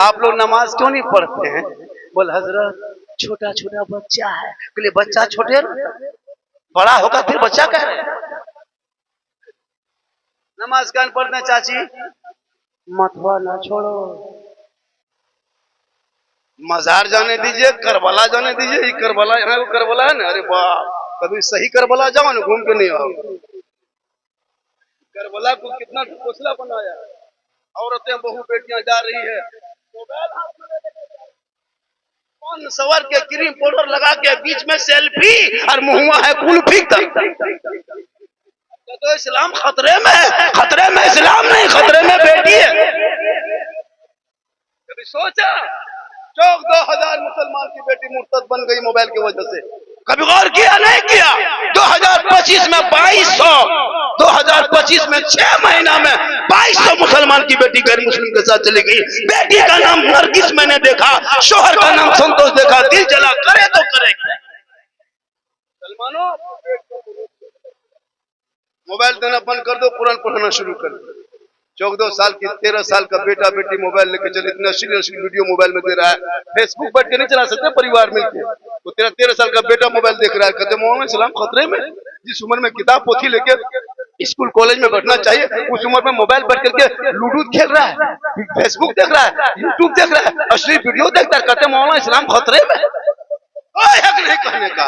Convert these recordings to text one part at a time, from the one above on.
आप लोग नमाज क्यों नहीं पढ़ते हैं? बोल हजरत छोटा छोटा बच्चा है। बोले बच्चा छोटे ना, बड़ा होगा फिर बच्चा कह रहे हैं। नमाज कान पढ़ते हैं चाची, मतवा ना छोड़ो, मजार जाने दीजिए, करबला जाने दीजिए। ये करबला, यहाँ को करबला है ना, अरे वाह, कभी सही करबला जाओ ना, घूम के नहीं आओ। करबला को कितना घोसला बनाया, औरतें बहु बेटियां जा रही है, मोबाइल हाथ में कौन सवर के क्रीम पाउडर लगा के बीच में सेल्फी और मुहुआ है कुल्फी तक। तो इस्लाम खतरे में है, खतरे में इस्लाम नहीं, खतरे में बेटी है। कभी सोचा 14,000 मुसलमान की बेटी मुर्तद बन गई मोबाइल की वजह से? कभी गौर किया नहीं किया? 2025 में 2200, 2025 में 6 महीना में 2200 मुसलमान की बेटी गैर मुस्लिम के साथ चली गई। बेटी का नाम नरगिस मैंने देखा, शोहर का नाम संतोष देखा, दिल जला। करे तो करे क्या? मुसलमानों, मोबाइल देना बंद कर दो, कुरान पढ़ना शुरू कर दो। 14 साल की 13 साल का बेटा बेटी मोबाइल लेके चले, इतना अश्लील वीडियो मोबाइल में दे रहा है। फेसबुक बैठ के नहीं चला सकते परिवार मिलके, तो 13 साल का बेटा मोबाइल देख रहा है। कहते मोहम्मद इस्लाम खतरे में। जिस उम्र में किताब पोथी लेके स्कूल कॉलेज में बैठना चाहिए, उस उम्र में मोबाइल बैठ करके लूडो खेल रहा है, फेसबुक देख रहा है, यूट्यूब देख रहा है, अश्लील वीडियो देखता है। कहते मोहम्मद इस्लाम खतरे में। कोई हक नहीं कहने का,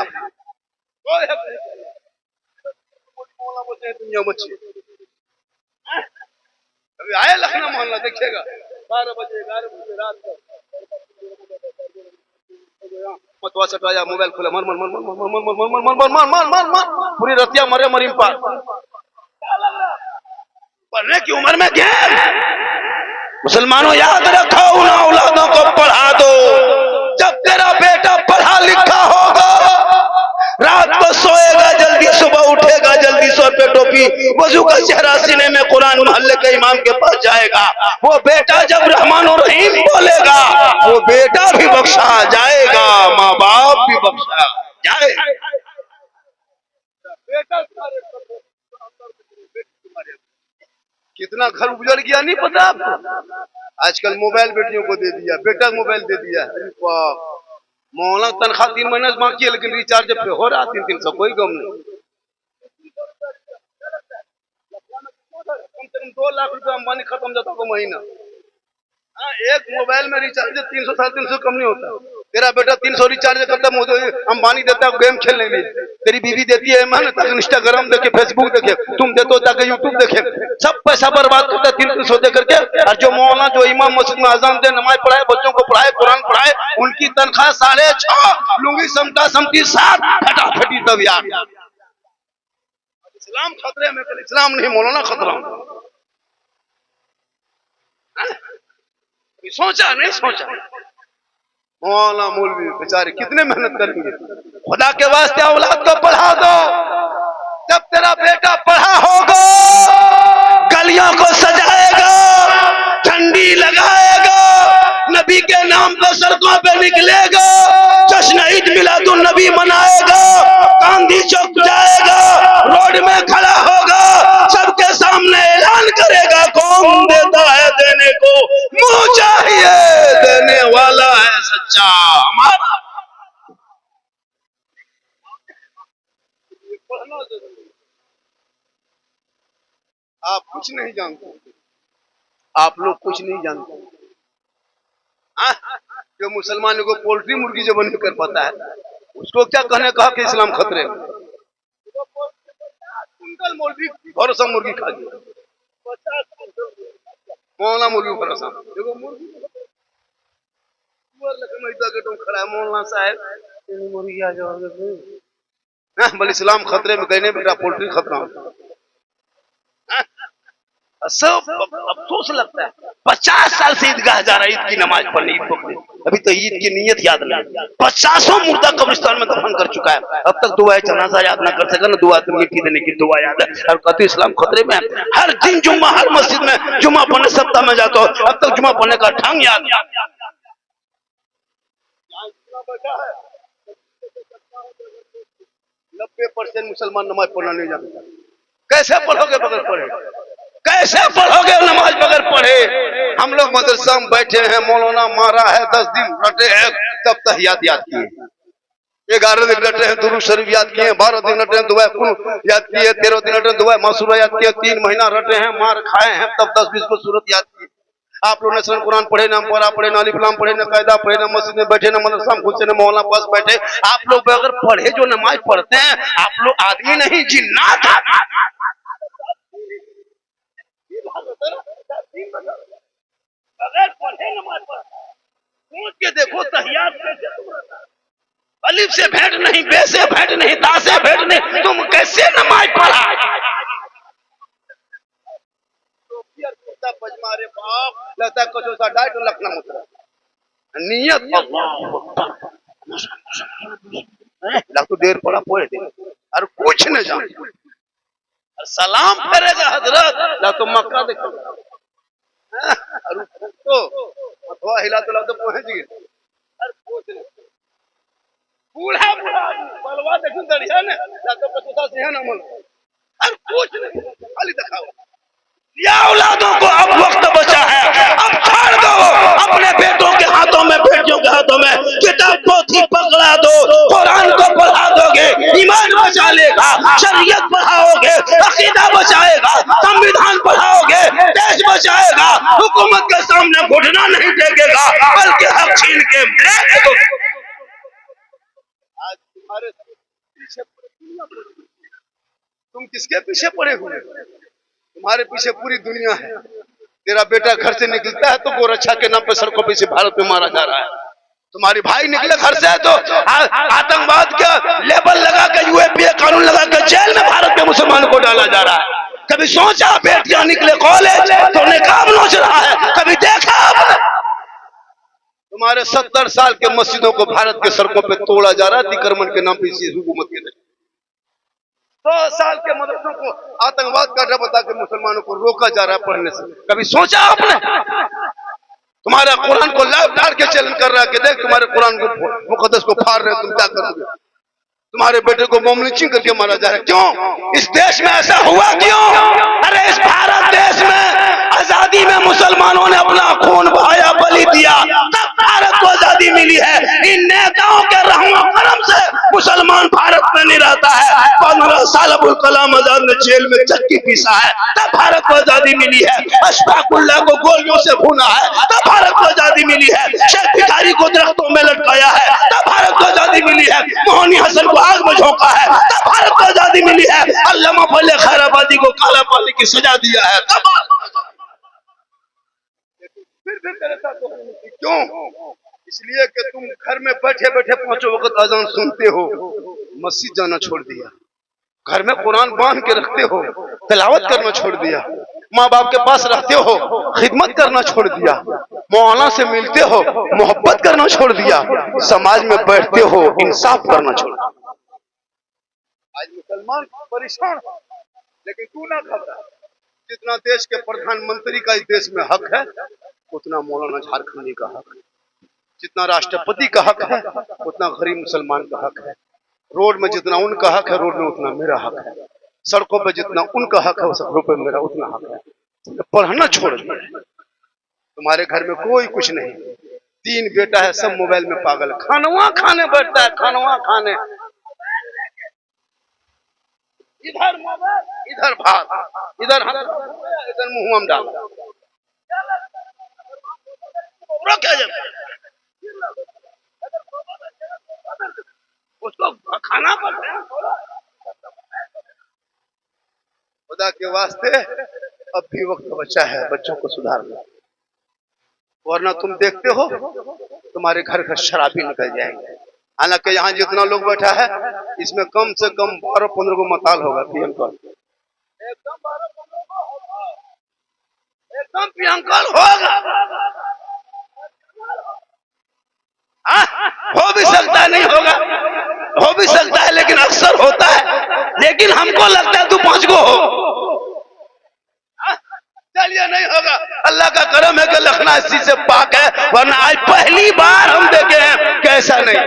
कोई हक नहीं। दुनिया मच्छी अभी आए लखनऊ मोहल्ला, देखिएगा 12 बजे 11 बजे रात को मतवा सटाया, मोबाइल खोला, मर मर मर मर मर मर मर मर मर मर मर मर मर पूरी रतिया मरे मरीम पार। पढ़ने की उम्र में गेम। मुसलमानों याद रखो, उन औलादों को पढ़ा दो। जब तेरा बेटा पढ़ा लिखा होगा, रात को सोएगा जल्दी, सुबह उठेगा जल्दी, सर पे टोपी, वजू का चेहरा सीने में, कुरान मोहल्ले के इमाम के पास जाएगा। वो बेटा जब रहमान और रहीम बोलेगा, वो बेटा भी बख्शा जाएगा, माँ बाप भी बख्शा जाएगा। कितना घर उजड़ गया नहीं पता आपको? आजकल मोबाइल बेटियों को दे दिया, बेटा मोबाइल दे दिया। मौलाना तनख्वाह 3 महीने बाकी है, लेकिन रिचार्ज पे हो रहा 300, कोई गम नहीं। कम से कम 2 लाख रुपया अंबानी खत्म जाता को महीना। एक मोबाइल में रिचार्ज 300 350 कम नहीं होता। तेरा बेटा 300 रिचार्ज करता, अंबानी देता है गेम खेलने के लिए, तेरी बीवी देती है मन ताकि इंस्टाग्राम देखे, फेसबुक देखे, तुम देते हो ताकि यूट्यूब देखे। सब पैसा बर्बाद करता है 300 दे करके। और जो मौलाना, जो इमाम मस्जिद में अजान दे, नमाज पढ़ाए, बच्चों को पढ़ाए, कुरान पढ़ाए, उनकी तनख्वाह 6.5, लुंगी समता समती 7, फटाफटी तब यार। इस्लाम खतरे में, इस्लाम नहीं मौलाना खतरा। सोचा नहीं सोचा? मौलाना मौलवी बेचारे कितने मेहनत करेंगे। खुदा के वास्ते औलाद को पढ़ा दो। जब तेरा बेटा पढ़ा होगा, गलियों को सजाएगा, झंडी लगाएगा, नबी के नाम पर सड़कों पे निकलेगा, जश्न ईद मिलादुन नबी मनाएगा, गांधी चौक जाएगा, रोड में खड़ा होगा, सबके सामने ऐलान करेगा, कौन देता है देने को, मुंह चाहिए, देने वाला है सच्चा हमारा। आप कुछ नहीं जानते, आप लोग कुछ नहीं जानते। जो मुसलमानों को पोल्ट्री मुर्गी जो बंद कर पाता है, उसको क्या कहने कहा कि इस्लाम खतरे में? कुंटल मुर्गी भरोसा मुर्गी खा गया, मौलाना मुर्गी भरोसा देखो मुर्गी खड़ा है। मौलाना साहब मुर्गी आ जाओगे, बोले इस्लाम खतरे में, कहने बेटा पोल्ट्री खतरा। सब अफसोस लगता है। 50 साल से ईदगाह जा रहा है ईद की नमाज पढ़ने, ईद पकड़े, अभी तो ईद की नीयत याद नहीं। 50 मुर्दा कब्रिस्तान में दफन कर चुका है, अब तक दुआ जनाजा याद ना कर सका ना, दुआ तो मिट्टी देने की दुआ याद है। और कहते इस्लाम खतरे में। हर दिन जुम्मा, हर मस्जिद में जुम्मा पढ़ने सप्ताह में जाता हो, अब तक जुम्मा पढ़ने का ढंग याद। 90% मुसलमान नमाज पढ़ना नहीं जानता। कैसे पढ़ोगे बगैर पढ़े? कैसे पढ़ोगे नमाज बगैर पढ़े? हम लोग मदरसा में बैठे हैं, मौलाना मारा है, 10 दिन रटे हैं, तब तहियात याद किए, 11 दिन रटे हैं दुरूद शरीफ याद किए, 12 दिन रटे हैं दुआ कुल याद किए, 13 दिन रटे हैं दुआ मासूरा याद किए, 3 महीना रटे हैं, मार खाए हैं, तब 10-20 को सूरत याद किए। आप लोग ने कुरान पढ़े, ना पढ़ा पढ़े, ना अलिफ-लाम पढ़े, ना कायदा पढ़े, ना मस्जिद में बैठे, ना मदरसा में घुसे, ना मौलाना पास बैठे। आप लोग अगर पढ़े जो नमाज पढ़ते हैं, आप लोग आदमी नहीं जिन्नात हैं। अगर पढ़े नमाज पढ़ते, सोच के देखो तहियात कैसे, अलिफ से भेंट नहीं, बे से भेंट नहीं, ता से भेंट नहीं, तुम कैसे नमाज पढ़ा? बजमारे बाप लगता है कुछ सा डाइट लखना मुद्रा नियत अल्लाह तो देर पड़ा पोए दे और कुछ न जान सलाम फेरेगा हजरत ला तो मक्का देखो और तो अथवा हिला तो पहुंच गए और कुछ नहीं बूढ़ा बूढ़ा बलवा देखो दरिया ने ला तो पछता से है ना मन और कुछ नहीं खाली दिखाओ। या औलादों को अब वक्त बचा है, अब छोड़ दो अपने बेटों के हाथों में, बेटियों के हाथों में किताब पोथी पकड़ा दो, कुरान को पढ़ा दोगे, ईमान बचा लेगा, शरीयत पढ़ाओगे, अकीदा बचाएगा, संविधान पढ़ाओगे, देश बचाएगा, हुकूमत के सामने घुटना नहीं टेकेगा बल्कि हक छीन के मरेगा। आज तुम्हारे पीछे तुम किसके पीछे पड़े हुए? तुम्हारे पीछे पूरी दुनिया है। तेरा बेटा घर से निकलता है तो गोरक्षा के नाम पे सड़कों पे से भारत में मारा जा रहा है। तुम्हारे भाई निकले घर से तो आतंकवाद का लेबल लगा के यूएपीए कानून लगा के जेल में भारत के मुसलमानों को डाला जा रहा है। कभी सोचा बेटियां निकले कॉलेज तो निकाब नोच रहा है? कभी देखा आपने? तुम्हारे 70 साल के मस्जिदों को भारत के सड़कों पे तोड़ा जा रहा है अतिक्रमण के नाम पे इसी हुकूमत के। 100 साल के मदरसों को आतंकवाद का डर बता के मुसलमानों को रोका जा रहा है पढ़ने से। कभी सोचा आपने? तुम्हारा कुरान को लाभ डाल के चैलेंज कर रहा है कि देख तुम्हारे कुरान को मुकद्दस को फाड़ रहे, तुम क्या करोगे? तुम्हारे बेटे को बम लिंचिंग करके मारा जा रहा है। क्यों? इस देश में ऐसा हुआ क्यों? अरे इस भारत देश में आजादी में मुसलमानों ने अपना खून बहाया, बलि दिया, तब भारत को आजादी मिली है। इन नेताओं के रहम करम से मुसलमान भारत में नहीं रहता है। 15 साल अबुल कलाम आजाद ने जेल में चक्की पीसा है, तब भारत को आजादी मिली है। अशफाकुल्लाह को गोलियों से भूना है, तब भारत को आजादी मिली है। शेख भिखारी को दरख्तों में लटकाया है, तब भारत को आजादी मिली है। मोहनी हसन को आग में झोंका है, तब भारत को आजादी मिली है। अल्लामा फजल खैराबादी को काला पानी की सजा दिया है, तब फिर तेरे साथ क्यों? इसलिए कि तुम घर में बैठे बैठे 5 वक्त अजान सुनते हो, मस्जिद जाना छोड़ दिया, घर में कुरान बांध के रखते हो, तिलावत करना छोड़ दिया, माँ बाप के पास रहते हो, खिदमत करना छोड़ दिया, मौलाना से मिलते हो, मोहब्बत करना छोड़ दिया, समाज में बैठते हो, इंसाफ करना छोड़ दिया। आज मुसलमान परेशान, लेकिन तू ना घबरा। जितना देश के प्रधानमंत्री का इस देश में हक है उतना मौलाना झारखंडी का हक है, जितना राष्ट्रपति का हक है उतना गरीब मुसलमान का हक है, रोड में जितना उनका हक है रोड में उतना मेरा हक है, सड़कों पे जितना उनका हक है सड़कों पे मेरा उतना हक है। पढ़ना छोड़ दिया। तुम्हारे घर में कोई कुछ नहीं, 3 बेटा है, सब मोबाइल में पागल, खानवा खाने बैठता है, खानवा खाने, इधर मोबाइल, इधर भात, इधर मुंह में डाला, उसको खाना पड़ता है। खुदा के वास्ते अब भी वक्त बचा है बच्चों को सुधारना, वरना तुम देखते हो तुम्हारे घर घर शराबी निकल जाएंगे। हालांकि यहाँ जितना लोग बैठा है इसमें कम से कम 12-15 को मताल होगा, प्रियंकल एकदम प्रियंकल होगा। हो भी सकता है नहीं होगा, हो भी सकता है, लेकिन अक्सर होता है। लेकिन हमको लगता है तू 5 को हो, चलिए नहीं होगा। अल्लाह का करम है कि लखना इस चीज से पाक है, वरना आज पहली बार हम देखे हैं कैसा नहीं।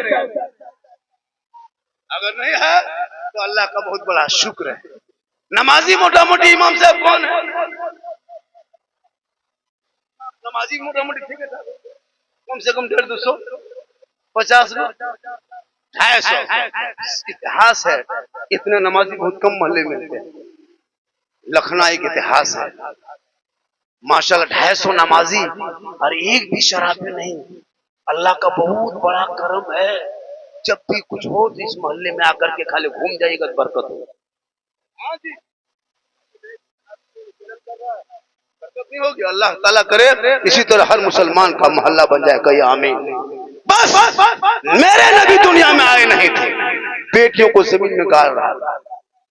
अगर नहीं है तो अल्लाह का बहुत बड़ा शुक्र है। नमाजी मोटा मोटी इमाम साहब कौन है? नमाजी मोटा मोटी ठीक है, कम से कम 150 में 250 इतिहास है। इतने नमाजी बहुत कम मोहल्ले में मिलते हैं। लखनऊ एक इतिहास है माशाल्लाह, 250 नमाजी और एक भी शराबी नहीं। अल्लाह का बहुत बड़ा करम है। जब भी कुछ हो तो इस मोहल्ले में आकर के खाली घूम जाइएगा तो बरकत हो। नहीं होगी, अल्लाह ताला करे इसी तरह हर मुसलमान का मोहल्ला बन जाए। कहीं आमीन। बस मेरे नबी दुनिया में आए नहीं थे, बेटियों को जमीन में गाड़ रहा था,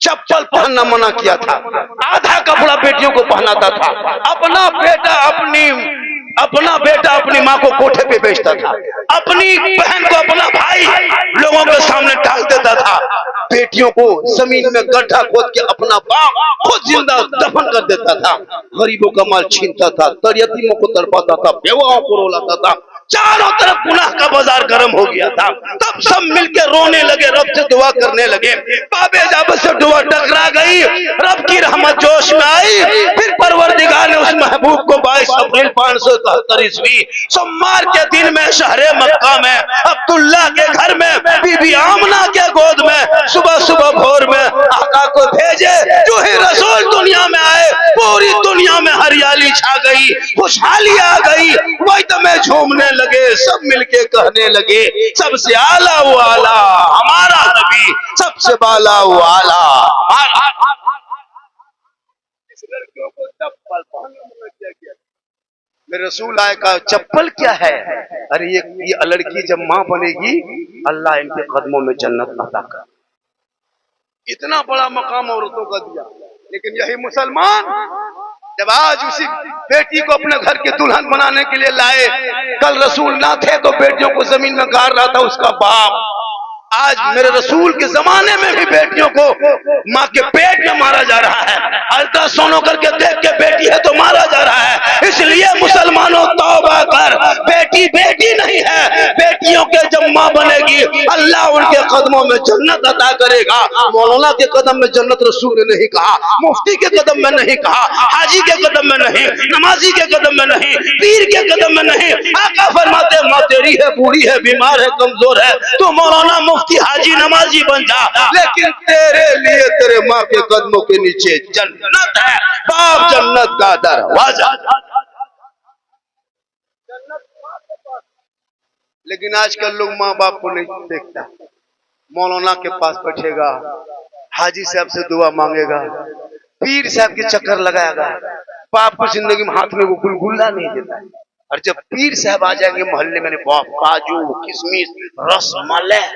चप्पल पहनना मना किया था, आधा कपड़ा बेटियों को पहनाता था, अपना बेटा अपनी माँ को कोठे पे बेचता था, अपनी बहन को अपना भाई लोगों के सामने डाल देता था, बेटियों को जमीन में गड्ढा खोद के अपना बाप खुद जिंदा दफन कर देता था, गरीबों का माल छीनता था, यतीमों को तड़पाता था, बेवाओं को रुलाता था। चारों तरफ गुनाह का बाजार गर्म हो गया था। तब सब मिलकर रोने लगे, रब से दुआ करने लगे। बाबे जाबत से दुआ टकरा गई, रब की रहमत जोश में आई। फिर परवरदिगार ने उस महबूब को 22 अप्रैल 573 ईस्वी सोमवार के दिन में शहरे मक्का में अब्दुल्ला के घर में बीबी आमना के गोद में सुबह सुबह भोर में आका को भेजे। जो ही रसूल दुनिया में आए, पूरी दुनिया में हरियाली छा गई, खुशहाली आ गई, वही में झूमने लगे। सब मिलके कहने लगे, सबसे आला वो आला हमारा नबी, सबसे बाला वो आला हमारा। इस लड़कियों को चप्पल पहनने में क्या किया? मेरे रसूल आए का चप्पल क्या है? अरे ये लड़की जब मां बनेगी, अल्लाह इनके कदमों में जन्नत अता कर। इतना बड़ा मकाम औरतों का दिया। लेकिन यही मुसलमान जब आज उसी बेटी को अपने घर के दुल्हन बनाने के लिए लाए, कल रसूल ना थे तो बेटियों को जमीन में गाड़ रहा था उसका बाप। आज मेरे रसूल के जमाने में भी बेटियों को माँ के पेट में मारा जा रहा है, अल्ट्रासाउंड करके देख के बेटी है तो मारा जा रहा है। इसलिए मुसलमानों तौबा कर, बेटी बेटी नहीं है। बेटियों के जब माँ बनेगी, अल्लाह उनके कदमों में जन्नत अता करेगा। मौलाना के कदम में जन्नत रसूल ने नहीं कहा, मुफ्ती के कदम में नहीं कहा, हाजी के कदम में नहीं, नमाजी के कदम में नहीं, पीर के कदम में नहीं। आका फरमाते माँ तेरी है, बूढ़ी है, बीमार है, कमजोर है, तो मौलाना मुफ्ती हाजी नमाजी बन जा, लेकिन तेरे लिए तेरे माँ के कदमों के नीचे जन्नत है। बाप जन्नत का दरवाजा। लेकिन आजकल लोग माँ बाप को नहीं देखता। मौलाना के पास बैठेगा, हाजी साहब से दुआ मांगेगा, पीर साहब के चक्कर लगाएगा, बाप को जिंदगी में हाथ में वो गुलगुल्ला नहीं देता है। और जब पीर साहब आ जाएंगे मोहल्ले में, बाप काजू किशमिश रसमलाई,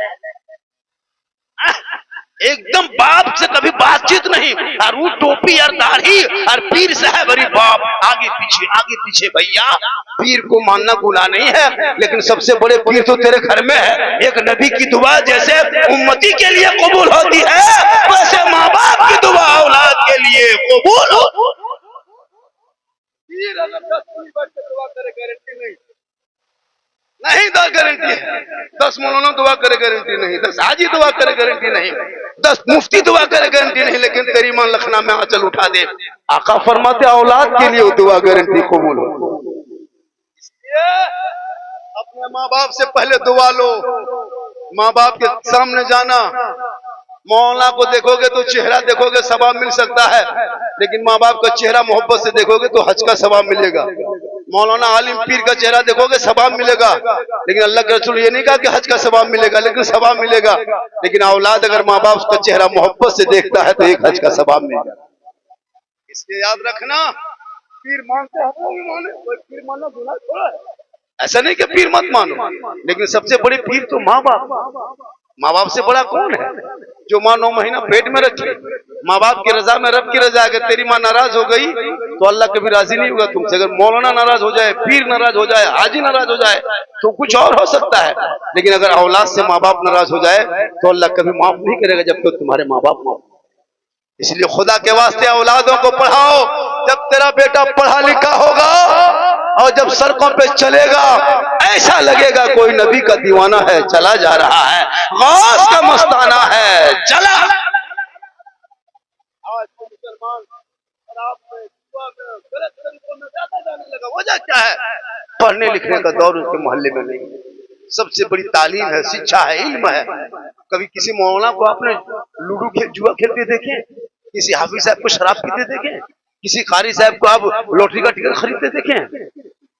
एकदम बाप से कभी बातचीत नहीं, और वो टोपी और दाढ़ी और पीर साहब, अरे बाप आगे पीछे भैया। पीर को मानना गुनाह नहीं है, लेकिन सबसे बड़े पीर तो तेरे घर में है। एक नबी की दुआ जैसे उम्मती के लिए कबूल होती है, वैसे माँ बाप की दुआ औलाद के लिए कबूल हो। पीर अगर 10 पूरी बात से दुआ करे गारंटी नहीं 10 गारंटी है। 10 मौलाना दुआ करे गारंटी नहीं, 10 हाजी दुआ करे गारंटी नहीं, 10 मुफ्ती दुआ करे गारंटी नहीं, लेकिन तेरी मां लखनऊ में आंचल उठा दे, आका फरमाते औलाद के लिए दुआ गारंटी कबूल हो। इसलिए अपने माँ बाप से पहले दुआ लो। माँ बाप के सामने जाना, मौलाना को देखोगे तो चेहरा देखोगे सवाब मिल सकता है, लेकिन माँ बाप का चेहरा मोहब्बत से देखोगे तो हज का सवाब मिलेगा। मौलाना आलिम पीर का चेहरा देखोगे सवाब मिलेगा, लेकिन अल्लाह के रसूल ये नहीं कहा कि हज का सवाब मिलेगा, लेकिन सवाब मिलेगा। लेकिन औलाद अगर माँ बाप का चेहरा मोहब्बत से देखता है तो एक हज का सवाब मिलेगा। इसलिए याद रखना, पीर मानते हैं पीर मानना गुनाह थोड़ा है, ऐसा नहीं कि पीर मत मानो, लेकिन सबसे बड़ी पीर तो माँ बाप। माँ बाप से बड़ा कौन है? जो माँ 9 महीना पेट में रखी, माँ बाप की रजा में रब की रजा। अगर तेरी माँ नाराज हो गई तो अल्लाह कभी राजी नहीं होगा तुमसे। अगर मौलाना नाराज हो जाए, पीर नाराज हो जाए, हाजी नाराज हो जाए तो कुछ और हो सकता है, लेकिन अगर औलाद से माँ बाप नाराज हो जाए तो अल्लाह कभी माफ नहीं करेगा जब तक तुम्हारे माँ बाप माफ। इसलिए खुदा के वास्ते औलादों को पढ़ाओ। जब तेरा बेटा पढ़ा लिखा होगा और जब सड़कों पे चलेगा, ऐसा लगेगा कोई नबी का दीवाना है चला जा रहा है, गौस का मस्ताना है चला। आज मुसलमान शराब में, जुआ में, गलत तरीकों में ज्यादा जाने लगा। वजह क्या है? पढ़ने लिखने का दौर उसके मोहल्ले में नहीं। सबसे बड़ी तालीम है, शिक्षा है, इल्म है। कभी किसी मौलाना को आपने लूडो जुआ खेलते देखे? किसी हाफिज साहब को शराब पीते देखे? किसी कारी साहब को आप लॉटरी का टिकट खरीदते देखे?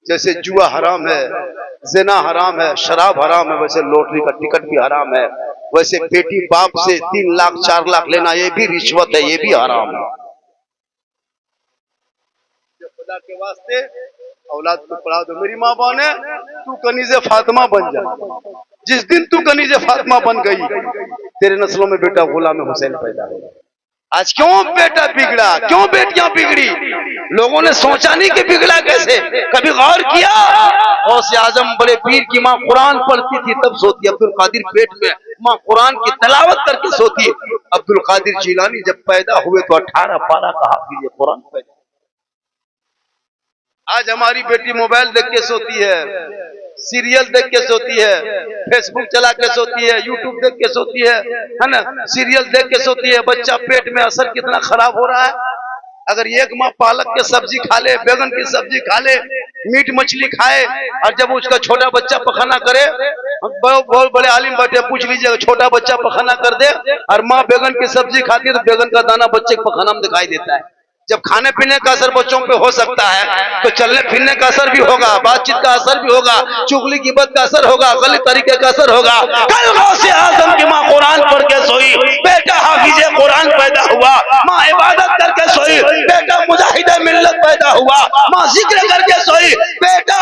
जैसे जुआ हराम है, ज़िना हराम है, शराब हराम है, वैसे लॉटरी का टिकट भी हराम है। वैसे बेटी बाप से 3 लाख 4 लाख लेना ये भी रिश्वत है, ये भी हराम है। खुदा के वास्ते औलाद को पढ़ा दो। मेरी माँ बहन है, तू कनीज़े फातिमा बन जा। जिस दिन तू कनीज़े फातिमा बन गई, तेरे नस्लों में बेटा गुलाम हुसैन पैदा होगा। आज क्यों बेटा बिगड़ा, क्यों बेटियां बिगड़ी? लोगों ने सोचा नहीं कि बिगड़ा कैसे, कभी गौर किया? गौसे आजम बड़े पीर की माँ कुरान पढ़ती थी तब सोती, अब्दुल कादिर पेट में माँ कुरान की तलावत करके सोती। अब्दुल कादिर जिलानी जब पैदा हुए तो 18 पारा का हाफिज़ कुरान पैदा। आज हमारी बेटी मोबाइल देख के सोती है, सीरियल देख के सोती है, फेसबुक चला के सोती है, यूट्यूब देख के सोती है ना, सीरियल देख के सोती है। बच्चा पेट में असर कितना खराब हो रहा है। अगर एक माँ पालक के सब्जी खा ले, बैगन की सब्जी खा ले, मीट मछली खाए, और जब उसका छोटा बच्चा पखाना करे, बहुत बड़े आलिम बैठे, पूछ लीजिए, छोटा बच्चा पखाना कर दे और माँ बैगन की सब्जी खाती है तो बैगन का दाना बच्चे के पखाना में दिखाई देता है। जब खाने पीने का असर बच्चों पे हो सकता है तो चलने फिरने का असर भी होगा, बातचीत का असर भी होगा, चुगली की बात का असर होगा, गलत तरीके का असर होगा। कल गौसे आजम की माँ कुरान पढ़ के सोई, बेटा हाफिज कुरान पैदा हुआ। माँ इबादत करके सोई, बेटा मुजाहिद मिल्लत पैदा हुआ। माँ जिक्र करके सोई, बेटा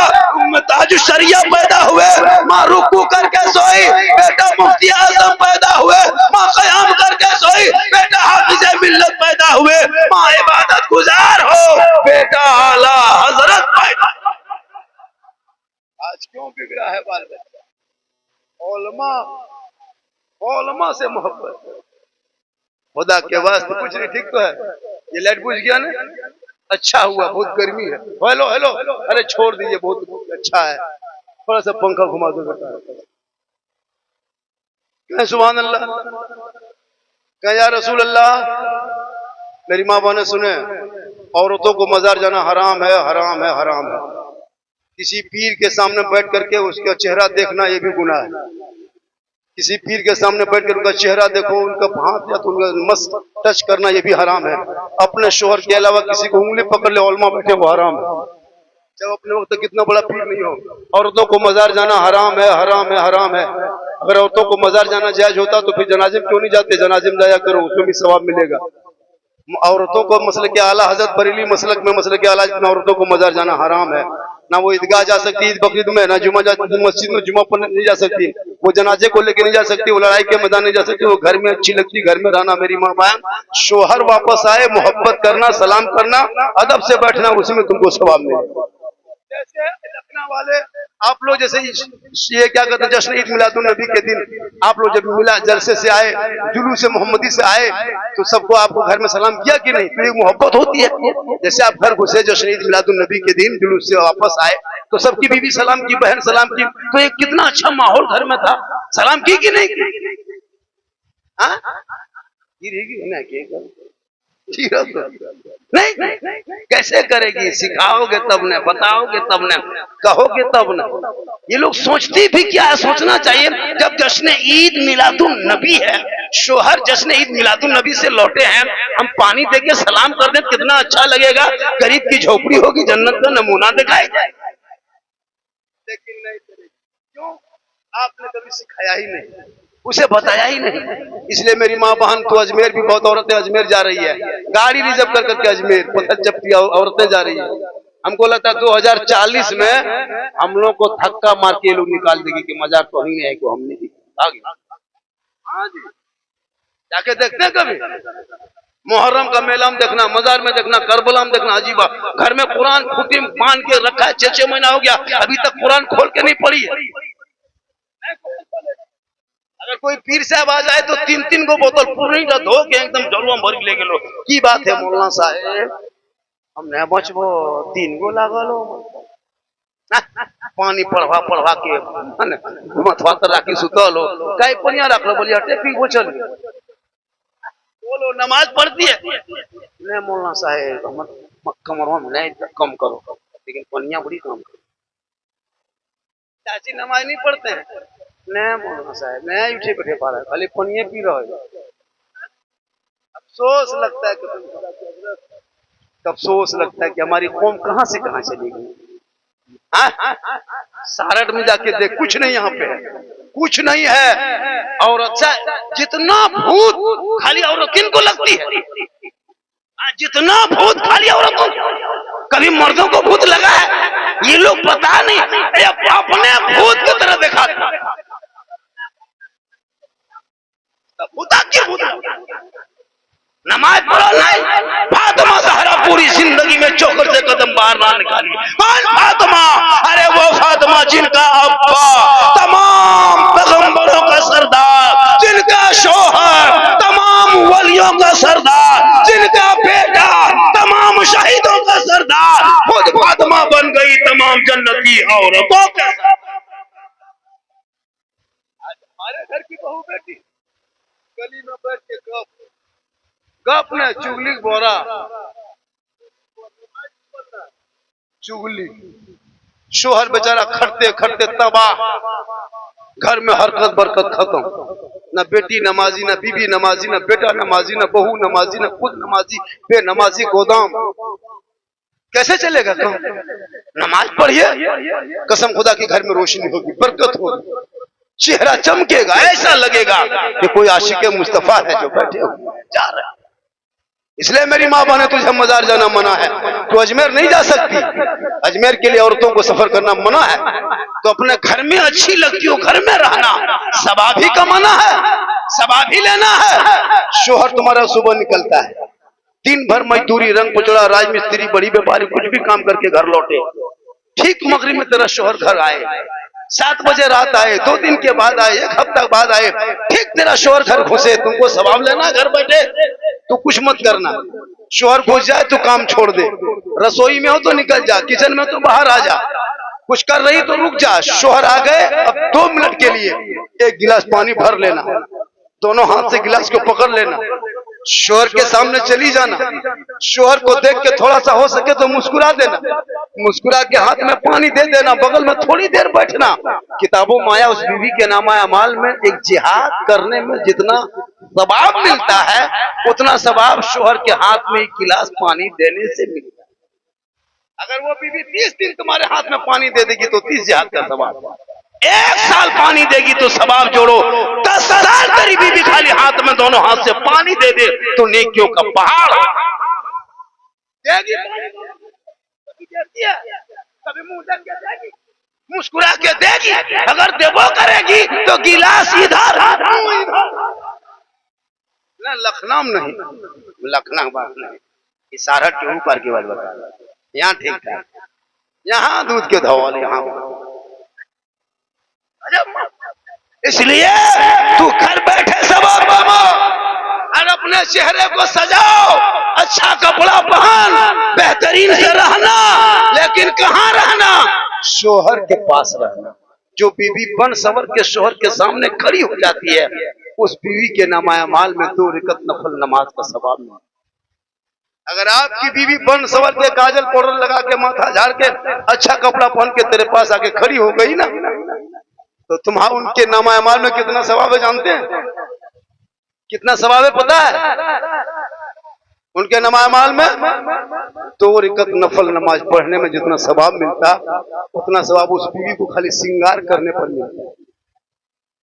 ताजुश शरिया पैदा हुए। माँ रुकू करके सोई, बेटा मुफ्ती आजम पैदा हुए। माँ क़याम करके सोई, बेटा हाफिज मिल्लत पैदा हुए। माँ इबादत गुजार हो, बेटा आला हजरत पैदा। आज क्यों बिगड़ा है बाल बच्चा? उलमा से मोहब्बत। खुदा के वास्ते कुछ नहीं, ठीक तो है। ये लाइट बुझ गया ना, अच्छा हुआ, बहुत गर्मी है। हेलो हेलो, अरे छोड़ दीजिए, बहुत अच्छा है, थोड़ा सा पंखा घुमा दो बेटा। सुभान अल्लाह, क्या या रसूल अल्लाह। मेरी माँ बहने सुने, औरतों को मजार जाना हराम है, हराम है, हराम है। किसी पीर के सामने बैठ करके उसका चेहरा देखना ये भी गुनाह है। किसी पीर के सामने बैठ कर उनका चेहरा देखो, उनका हाथ या तो उनका मस टच करना ये भी हराम है। अपने शोहर के अलावा किसी को उंगली पकड़ ले, उलमा बैठे, वो हराम है। जब अपने वक्त कितना बड़ा पीर नहीं हो। औरतों को मजार जाना हराम है, हराम है, हराम है। अगर औरतों को मजार जाना जायज होता तो फिर जनाजे में क्यों नहीं जाते? जनाजे में जाया करो, उसमें भी सवाब मिलेगा। औरतों को मसले के आला हजरत बरेली मसलक में मसले के आला औरतों को मजार जाना हराम है। ना वो ईदगाह जा सकती ईद बकरीद में, ना जुमा मस्जिद में जुमा पर नहीं जा सकती, वो जनाजे को लेके नहीं जा सकती, वो लड़ाई के मैदान नहीं जा सकती, वो घर में अच्छी लगती, घर में रहना। मेरी माँ बहन, शोहर वापस आए, मोहब्बत करना, सलाम करना, अदब से बैठना, उसमें तुमको सवाब मिलेगा। जैसे लखनऊ वाले आप लोग, जैसे ये क्या कहते हैं, जश्न ईद मिलादुन नबी के दिन आप लोग जब मिला जलसे से आए, जुलूस मोहम्मदी से आए, तो सबको आपको घर में सलाम किया कि नहीं? तो मोहब्बत होती है। जैसे आप घर घुसे जश्न ईद मिलादुन नबी के दिन, जुलूस से वापस आए, तो सबकी बीवी सलाम की, बहन सलाम की, तो एक कितना अच्छा माहौल घर में था। सलाम की कि नहीं की? नहीं, कैसे करेगी? सिखाओगे तब ने, बताओगे तब ने, कहोगे तब ने। ये लोग सोचती भी क्या है? सोचना चाहिए। जब जश्न ईद मिलादुन नबी है, शोहर जश्न ईद मिलादुन नबी से लौटे हैं, हम पानी देके सलाम कर दें, कितना अच्छा लगेगा। गरीब की झोपड़ी होगी, जन्नत का नमूना दिखाया जाए। लेकिन नहीं करेगी, क्यों? आपने कभी सिखाया ही नहीं, उसे बताया ही नहीं। इसलिए मेरी माँ बहन, तो अजमेर भी बहुत औरतें अजमेर जा रही है, गाड़ी रिजर्व कर करके अजमेर, पत्थर जब्ती औरतें जा रही है। हमको लगता है 2040 में हम लोग को धक्का मार के लोग निकाल देगी कि मजार तो ही नहीं है, को हमने आगे। हाँ जी, जाके देखते हैं कभी। मुहर्रम का मेला में देखना, मजार में देखना, करबला में देखना, अजीबा। घर में कुरान खुटी बांध के रखा है, 6-6 महीना हो गया, अभी तक कुरान खोल के नहीं पढ़ी है। अगर कोई पीर साहब आ जाए तो 3-3 गो बोतल पूरी धो के एकदम जरुआ भर ले गेलो। की बात है मौलाना साहेब, हम नहीं बचबो, 3 गो लागल पानी पढ़वा पढ़वा के मथवा तर राखी सुतल हो, काई पनिया रख लो, बोलिए हटे पी गो चल बोलो, नमाज पढ़ती है नहीं मौलाना साहेब, कमर में नहीं कम करो। लेकिन पनिया बड़ी काम करती। चाची नमाज नहीं पढ़ते हैं, नया मौलाना साहब नया उठे बैठे पा रहा है, खाली पनिए पी रहा है। अफसोस लगता है कि अफसोस लगता है कि हमारी कौम कहां से कहां चली गई। सारठ में जाके देख, कुछ नहीं यहाँ पे है, कुछ नहीं है। और अच्छा, जितना भूत खाली औरत किनको लगती है, जितना भूत खाली औरतों, कभी मर्दों को भूत लगा है? ये लोग पता नहीं अपने भूत की तरह दिखाते। भूता की भूत नमाज पढ़ो नहीं। फातिमा ज़हरा पूरी जिंदगी में चौकर से कदम बाहर ना निकाली। कौन फातिमा? अरे वो फातिमा जिनका अब्बा तमाम पैगंबरों का सरदार, जिनका शौहर तमाम वलियों का सरदार, जिनका बेटा तमाम शहीदों का सरदार, खुद फातिमा बन गई तमाम जन्नती औरतों के। आज हमारे घर की बहू बेटी गली में बैठ के गप ने चुगली बोरा, चुगली, शोहर बेचारा खटते खटते तबाह, घर में हरकत बरकत खत्म। न बेटी नमाजी, न बीबी नमाजी, न बेटा नमाजी, न बहू नमाजी, न खुद नमाजी, बेनमाजी गोदाम। कैसे चलेगा काम? नमाज पढ़िए, कसम खुदा के घर में रोशनी होगी, बरकत होगी, चेहरा चमकेगा, ऐसा लगेगा कि कोई आशिक मुस्तफा है जो बैठे हुए जा रहे हैं। इसलिए मेरी माँ बहने, तुझे मजार जाना मना है, तो अजमेर नहीं जा सकती। अजमेर के लिए औरतों को सफर करना मना है, तो अपने घर में अच्छी लगती हो घर में रहना, सवाब ही कमाना है, सवाब ही लेना है। शोहर तुम्हारा सुबह निकलता है, दिन भर मजदूरी, रंग पुचड़ा, राजमिस्त्री, बड़ी व्यापारी, कुछ भी काम करके घर लौटे, ठीक मगरिब में तेरा शोहर घर आए, 7 बजे रात आए, 2 दिन के बाद आए, 1 हफ्ता बाद आए, ठीक तेरा शोहर घर घुसे, तुमको सवाब लेना घर बैठे तो कुछ मत करना। शोहर घुस जाए तो काम छोड़ दे, रसोई में हो तो निकल जा, किचन में तो बाहर आ जा, कुछ कर रही तो रुक जा। शोहर आ गए, अब 2 मिनट के लिए 1 गिलास पानी भर लेना, दोनों हाथ से गिलास को पकड़ लेना, शोहर के सामने चली जाना, शोहर को देख के थोड़ा सा हो सके तो मुस्कुरा देना, मुस्कुरा के हाथ में पानी दे देना, बगल में थोड़ी देर बैठना। किताबों माया उस बीवी के नामा अमाल में एक जिहाद करने में जितना सवाब मिलता है, उतना सवाब शोहर के हाथ में 1 गिलास पानी देने से मिलता है। अगर वो बीवी 30 दिन तुम्हारे हाथ में पानी दे देगी तो 30 जिहाद का सवाब, 1 साल पानी देगी तो सवाब जोड़ो, 10,000 तेरी बीवी खाली हाथ में दोनों हाथ से पानी दे दे तो नेकियों का पहाड़ देगी। कभी मुंह देख के देगी, मुस्कुरा के देगी, अगर देवो करेगी तो गिलास इधर ना, लखनऊ नहीं, लखनऊ बात नहीं, इशारा के ऊपर की बात बता, यहाँ ठीक था, यहाँ दूध के धौल, यहाँ इसलिए तू घर बैठे सवाब पाओ और अपने चेहरे को सजाओ, अच्छा कपड़ा पहन, बेहतरीन से रहना, लेकिन कहाँ रहना? शोहर के पास रहना। जो बीवी बन सवर के शोहर के सामने खड़ी हो जाती है, उस बीवी के नामाया माल में 2 रकअत नफल नमाज का सवाब नहीं। अगर आपकी बीवी बन सवर के काजल पाउडर लगा के माथा झाड़ के अच्छा कपड़ा पहन के तेरे पास आके खड़ी हो गई ना, तो तुम्हारा उनके नामाया माल में कितना सवाब है जानते हैं? कितना सवाब है पता है? उनके नमाज माल में 2 रकअत नफल नमाज पढ़ने में जितना सवाब मिलता, उतना सवाब उस बीवी को खाली श्रृंगार करने पर मिलता।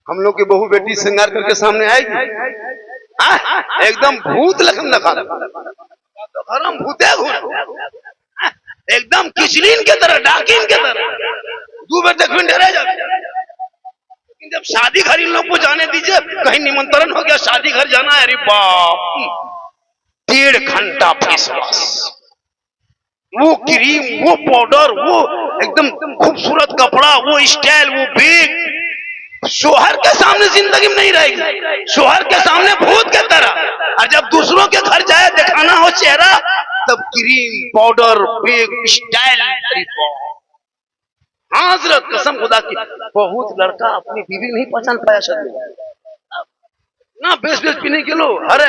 हम लोग की बहू बेटी श्रृंगार करके सामने आएगी, एकदम भूत लगन लगा, हम भूते एकदम किचलीन के तरह, डाकिन के तरह, 2 बजे तक रह जाते। जब शादी घर इन लोग को जाने दीजिए, कहीं निमंत्रण हो गया शादी घर जाना है, अरे बाप, 1.5 घंटा फेस वॉश, वो क्रीम, वो पाउडर, वो एकदम खूबसूरत कपड़ा, वो स्टाइल, वो बैग, शोहर के सामने जिंदगी में नहीं रहेगी, शोहर के सामने भूत के तरह। और जब दूसरों के घर जाए दिखाना हो चेहरा, तब क्रीम, पाउडर, बैग, स्टाइल। हाँ कसम खुदा की, बहुत लड़का अपनी बीवी नहीं पहचान पाया, ना बेच बेच पीने के लो हर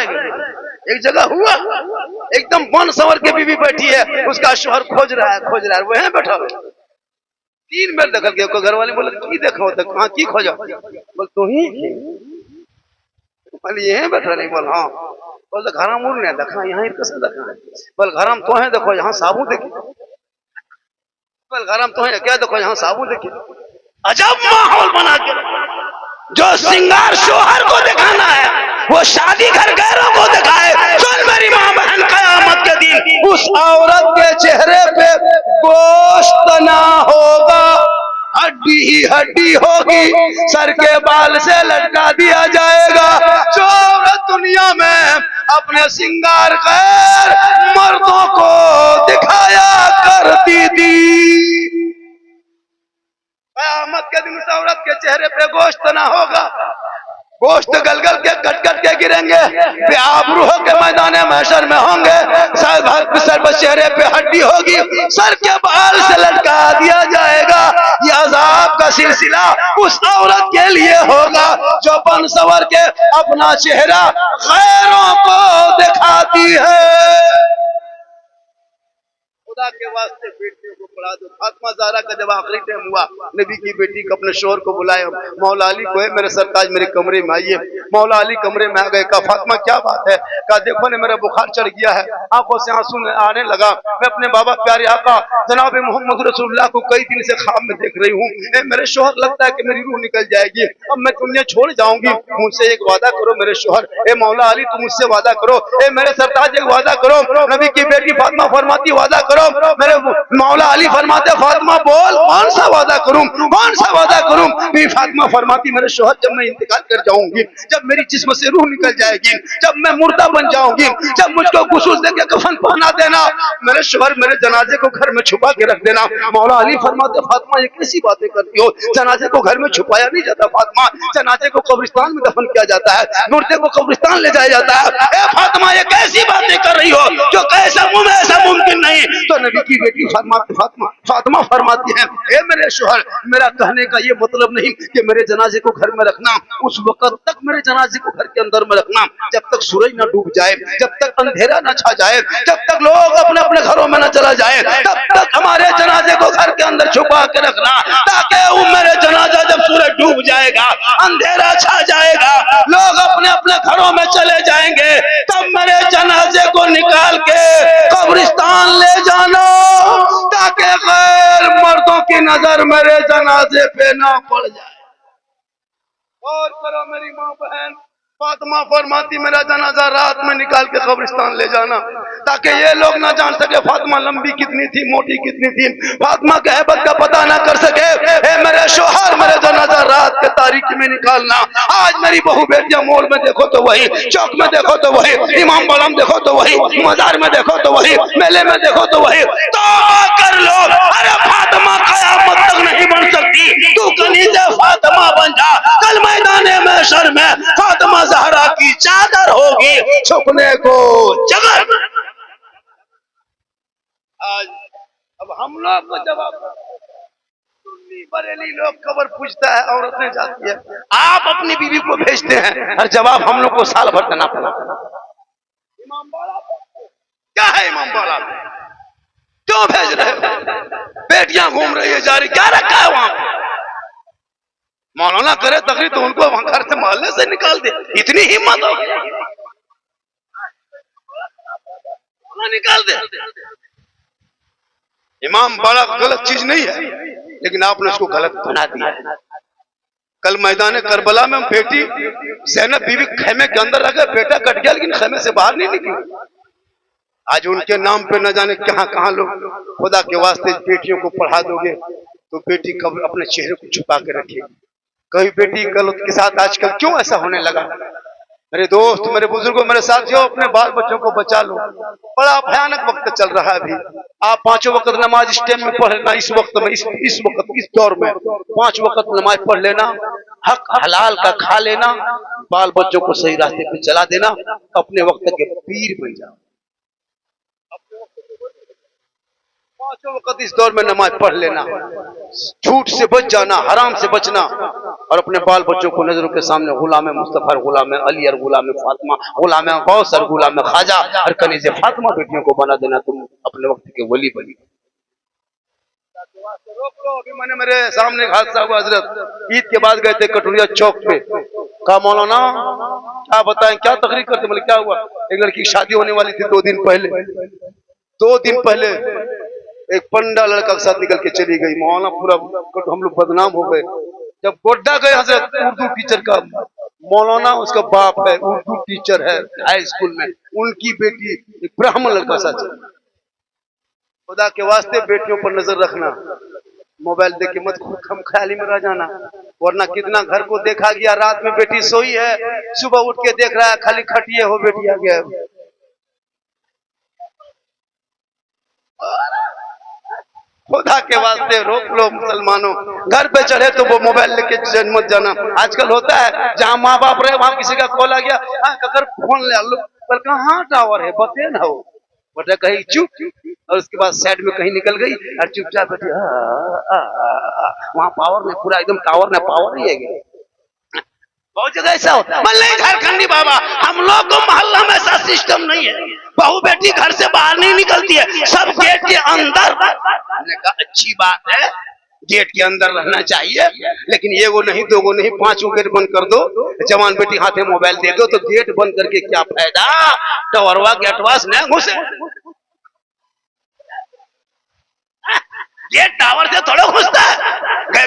एक जगह हुआ एकदम बन संवर के बीवी बैठी है, उसका शोहर खोज रहा है वह बैठा हुआ। 3 बेर देखल के घर वाले बोले की देखो तो कहाँ की खोजा, बोल तू ही बोल यही बैठा नहीं, बोल हाँ, बोल घर में नहीं देखा यहाँ कैसे देखा है, बोल घर में तो है देखो यहाँ साबुन देखी, बोल घर में तो है क्या देखो यहाँ साबुन देखी। अजब माहौल बना के जो श्रृंगार शोहर को दिखाना है वो शादी घर गैरों को दिखाए। सुन मेरी माँ बहन, कयामत के दिन उस औरत के चेहरे पे गोश्त ना होगा, हड्डी ही हड्डी होगी, सर के बाल से लटका दिया जाएगा। जो औरत दुनिया में अपने श्रृंगार गैर मर्दों को दिखाया करती थी, कयामत के दिन उस औरत के चेहरे पे गोश्त ना होगा, गोश्त गलगल के कट कट के गिरेंगे, आबरूह के मैदान महशर में होंगे, सर पर चेहरे पे हड्डी होगी, सर के बाल से लटका दिया जाएगा। यह अजाब का सिलसिला उस औरत के लिए होगा जो बन सवर के अपना चेहरा गैरों को दिखाती है। खुदा के वास्ते बेटियों को पढ़ा दो। फातिमा ज़हरा का जब आखिरी टाइम हुआ, नबी की बेटी को अपने शोहर को बुलाया, मौला अली को है मेरे सरताज मेरे कमरे में आइए। मौला अली कमरे में आ गए, कहा फातिमा क्या बात है, कहा देखो ने मेरा बुखार चढ़ गया है, आंखों से आंसू आने लगा, मैं अपने बाबा प्यारे आका जनाब मोहम्मद रसूलुल्लाह को कई दिन से ख्वाब में देख रही हूँ, मेरे शोहर लगता है कि मेरी रूह निकल जाएगी, अब मैं दुनिया छोड़ जाऊंगी, मुझसे एक वादा करो मेरे शोहर, ए मौला अली तुम मुझसे वादा करो, ए मेरे सरताज एक वादा करो। नबी की बेटी फातिमा फरमाती वादा करो, मेरे मौला अली फरमाते फातिमा बोल कौन सा वादा करूं, कौन सा वादा करूं। फातिमा फरमाती मेरे शोहर जब मैं इंतकाल कर जाऊंगी, जब मेरी जिस्म से रूह निकल जाएगी, जब मैं मुर्दा बन जाऊंगी, जब मुझको गुस्ल देके कफन पहना देना, मेरे शोहर मेरे जनाजे को घर में छुपा के रख देना। मौला अली फरमाते फातिमा ये कैसी बातें करती हो, जनाजे को घर में छुपाया नहीं जाता फातिमा, जनाजे को कब्रिस्तान में दफन किया जाता है, मुर्दे को कब्रिस्तान ले जाया जाता है। ए फातिमा ये कैसी बातें कर रही हो जो कैसा मुमकिन नहीं। तो नबी की बेटी फातिमा फरमाती है ए मेरे शोहर, मेरा कहने का ये मतलब नहीं कि मेरे जनाजे को घर में रखना, उस वक्त तक मेरे जनाजे को घर के अंदर में रखना जब तक सूरज न डूब जाए, जब तक अंधेरा न छा जाए, जब तक लोग अपने अपने घरों में न चला जाए, तब तक हमारे जनाजे को घर के अंदर छुपा के रखना, ताकि वो मेरे जनाजा जब सूरज डूब जाएगा, अंधेरा छा जाएगा, लोग अपने अपने घरों में चले जाएंगे, तब मेरे जनाजे को निकाल के कब्रिस्तान ले जाना, ताकि गैर मर्दों की नजर मेरे जनाजे पे ना पड़ जाए। और करो मेरी माँ बहन, फातिमा फरमाती मेरा जनाजा रात में निकाल के कब्रिस्तान ले जाना, ताकि ये लोग ना जान सके फातिमा लंबी कितनी थी मोटी कितनी थी, फातिमा के हैबत का पता ना कर सके। ए मेरे शोहर मेरे जनाजा रात के तारीकी में निकालना। आज मेरी बहू बेटियां मोड़ में देखो तो वही, चौक में देखो तो वही, इमाम बाड़ा में देखो तो वही, मजार में देखो तो वही, मेले में देखो तो वही। तौबा कर लो, अरे फातिमा कयामत तक नहीं बन सकती, तू कनीज़े फातिमा बन जा, कल मैदान महशर में फातिमा ज़हरा की चादर होगी छुपने को जगह। आज अब हम लोग को जवाब, सुन्नी बरेली लोग खबर पूछता है, औरतें जाती है, आप अपनी बीवी को भेजते हैं और जवाब हम लोग को साल भर देना पड़ा। इमाम बाड़ा क्या है, इमाम बाड़ा क्यों भेज रहे हो, बेटियां घूम रही है जा रही, क्या रखा है वहां पर, मौलाना करे तकरीर तो उनको घर से मोहल्ले से निकाल दे, इतनी हिम्मत हो निकाल दे। इमाम बाड़ा गलत चीज नहीं है, लेकिन आपने उसको गलत बना दिया। कल मैदान करबला में बेटी ज़ैनब बीवी खेमे के अंदर रह गए, बेटा कट गया लेकिन खेमे से बाहर नहीं निकली। आज उनके नाम पे न जाने कहां कहां लोग, खुदा के वास्ते बेटियों को पढ़ा दोगे तो बेटी कब अपने चेहरे को छुपा के रखेगी। कभी बेटी गलत के साथ आजकल क्यों ऐसा होने लगा। मेरे दोस्त मेरे बुजुर्गों मेरे साथियों, अपने बाल बच्चों को बचा लो, बड़ा भयानक वक्त चल रहा है अभी। आप 5 वक्त नमाज इस टाइम में पढ़ लेना, इस वक्त में इस वक्त इस दौर में 5 वक्त नमाज पढ़ लेना, हक हलाल का खा लेना, बाल बच्चों को सही रास्ते पे चला देना, अपने वक्त के पीर बन जाओ। पांचों वक्त इस दौर में नमाज पढ़ लेना, झूठ से बच जाना, हराम से बचना, और अपने बाल बच्चों को नजरों के सामने गुलाम मुस्तफा, गुलाम अली और गुलाम फातिमा, गुलाम गौस और गुलाम ख्वाजा और कनीज़े फातिमा बेटियों को बना देना तुम अपने वक्त के वली बनी। रोक लो। अभी मैंने मेरे सामने हादसा हुआ, हजरत ईद के बाद गए थे कटोरिया चौक पे, कहा मौलाना क्या बताएं, क्या तकरीर करते, मतलब क्या हुआ, एक लड़की की शादी होने वाली थी 2 दिन पहले एक पंडा लड़का के साथ निकल के चली गई, मौलाना पूरा हम लोग बदनाम हो गए। जब गोड्डा गए हजरत, उर्दू टीचर का मौलाना, उसका बाप है उर्दू टीचर है हाई स्कूल में, उनकी बेटी एक ब्राह्मण लड़का साथ। खुदा के वास्ते बेटियों पर नजर रखना, मोबाइल देख के मत हम ख्याली में रह जाना, वरना कितना घर को देखा गया, रात में बेटी सोई है, सुबह उठ के देख रहा है खाली खटिए हो बेटी आ गया। खुदा के वास्ते रोक लो मुसलमानों, घर पे चढ़े तो वो मोबाइल लेके मत जाना। आजकल होता है जहाँ माँ बाप रहे वहां किसी का कॉल आ गया, अगर फोन ले लो, पर कहाँ टावर है बते ना हो, बटा कहीं चुप, और उसके बाद साइड में कहीं निकल गई और चुपचाप बैठी, वहां पावर में पूरा एकदम टावर में पावर ही है। बहुत जगह ऐसा होता है, नहीं झारखंडी बाबा, हम लोग को मोहल्ला में ऐसा सिस्टम नहीं है, बहू बेटी घर से बाहर नहीं निकलती है, सब गेट के अंदर। हमने कहा अच्छी बात है, गेट के अंदर रहना चाहिए, लेकिन ये वो नहीं, 2 नहीं, 5 गेट बंद कर दो, जवान बेटी हाथे मोबाइल दे दो, तो गेट बंद करके क्या फायदा, टवरवा गेटवास न घुसे, गेट टावर से थोड़ा घुसता है,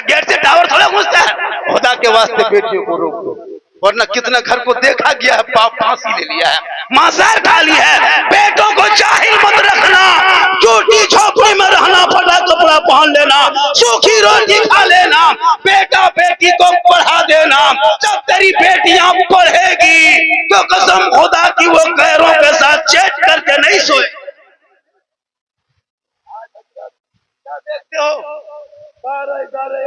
गेट से टावर थोड़ा घुसता है। खुदा के वास्ते बेटियों को रोक दो, वरना कितना घर को देखा गया है, पाप फांसी ले लिया है, मांसार खा ली है। बेटों को जाहिल मत रखना, झूठी झोपड़ी में रहना, फटा कपड़ा पहन लेना, सूखी रोटी खा लेना, बेटा बेटी को पढ़ा देना। जब तेरी बेटियां पढ़ेगी तो कसम खुदा की वो गैरों के साथ चैट करके नहीं सोए। देखते हो 12-11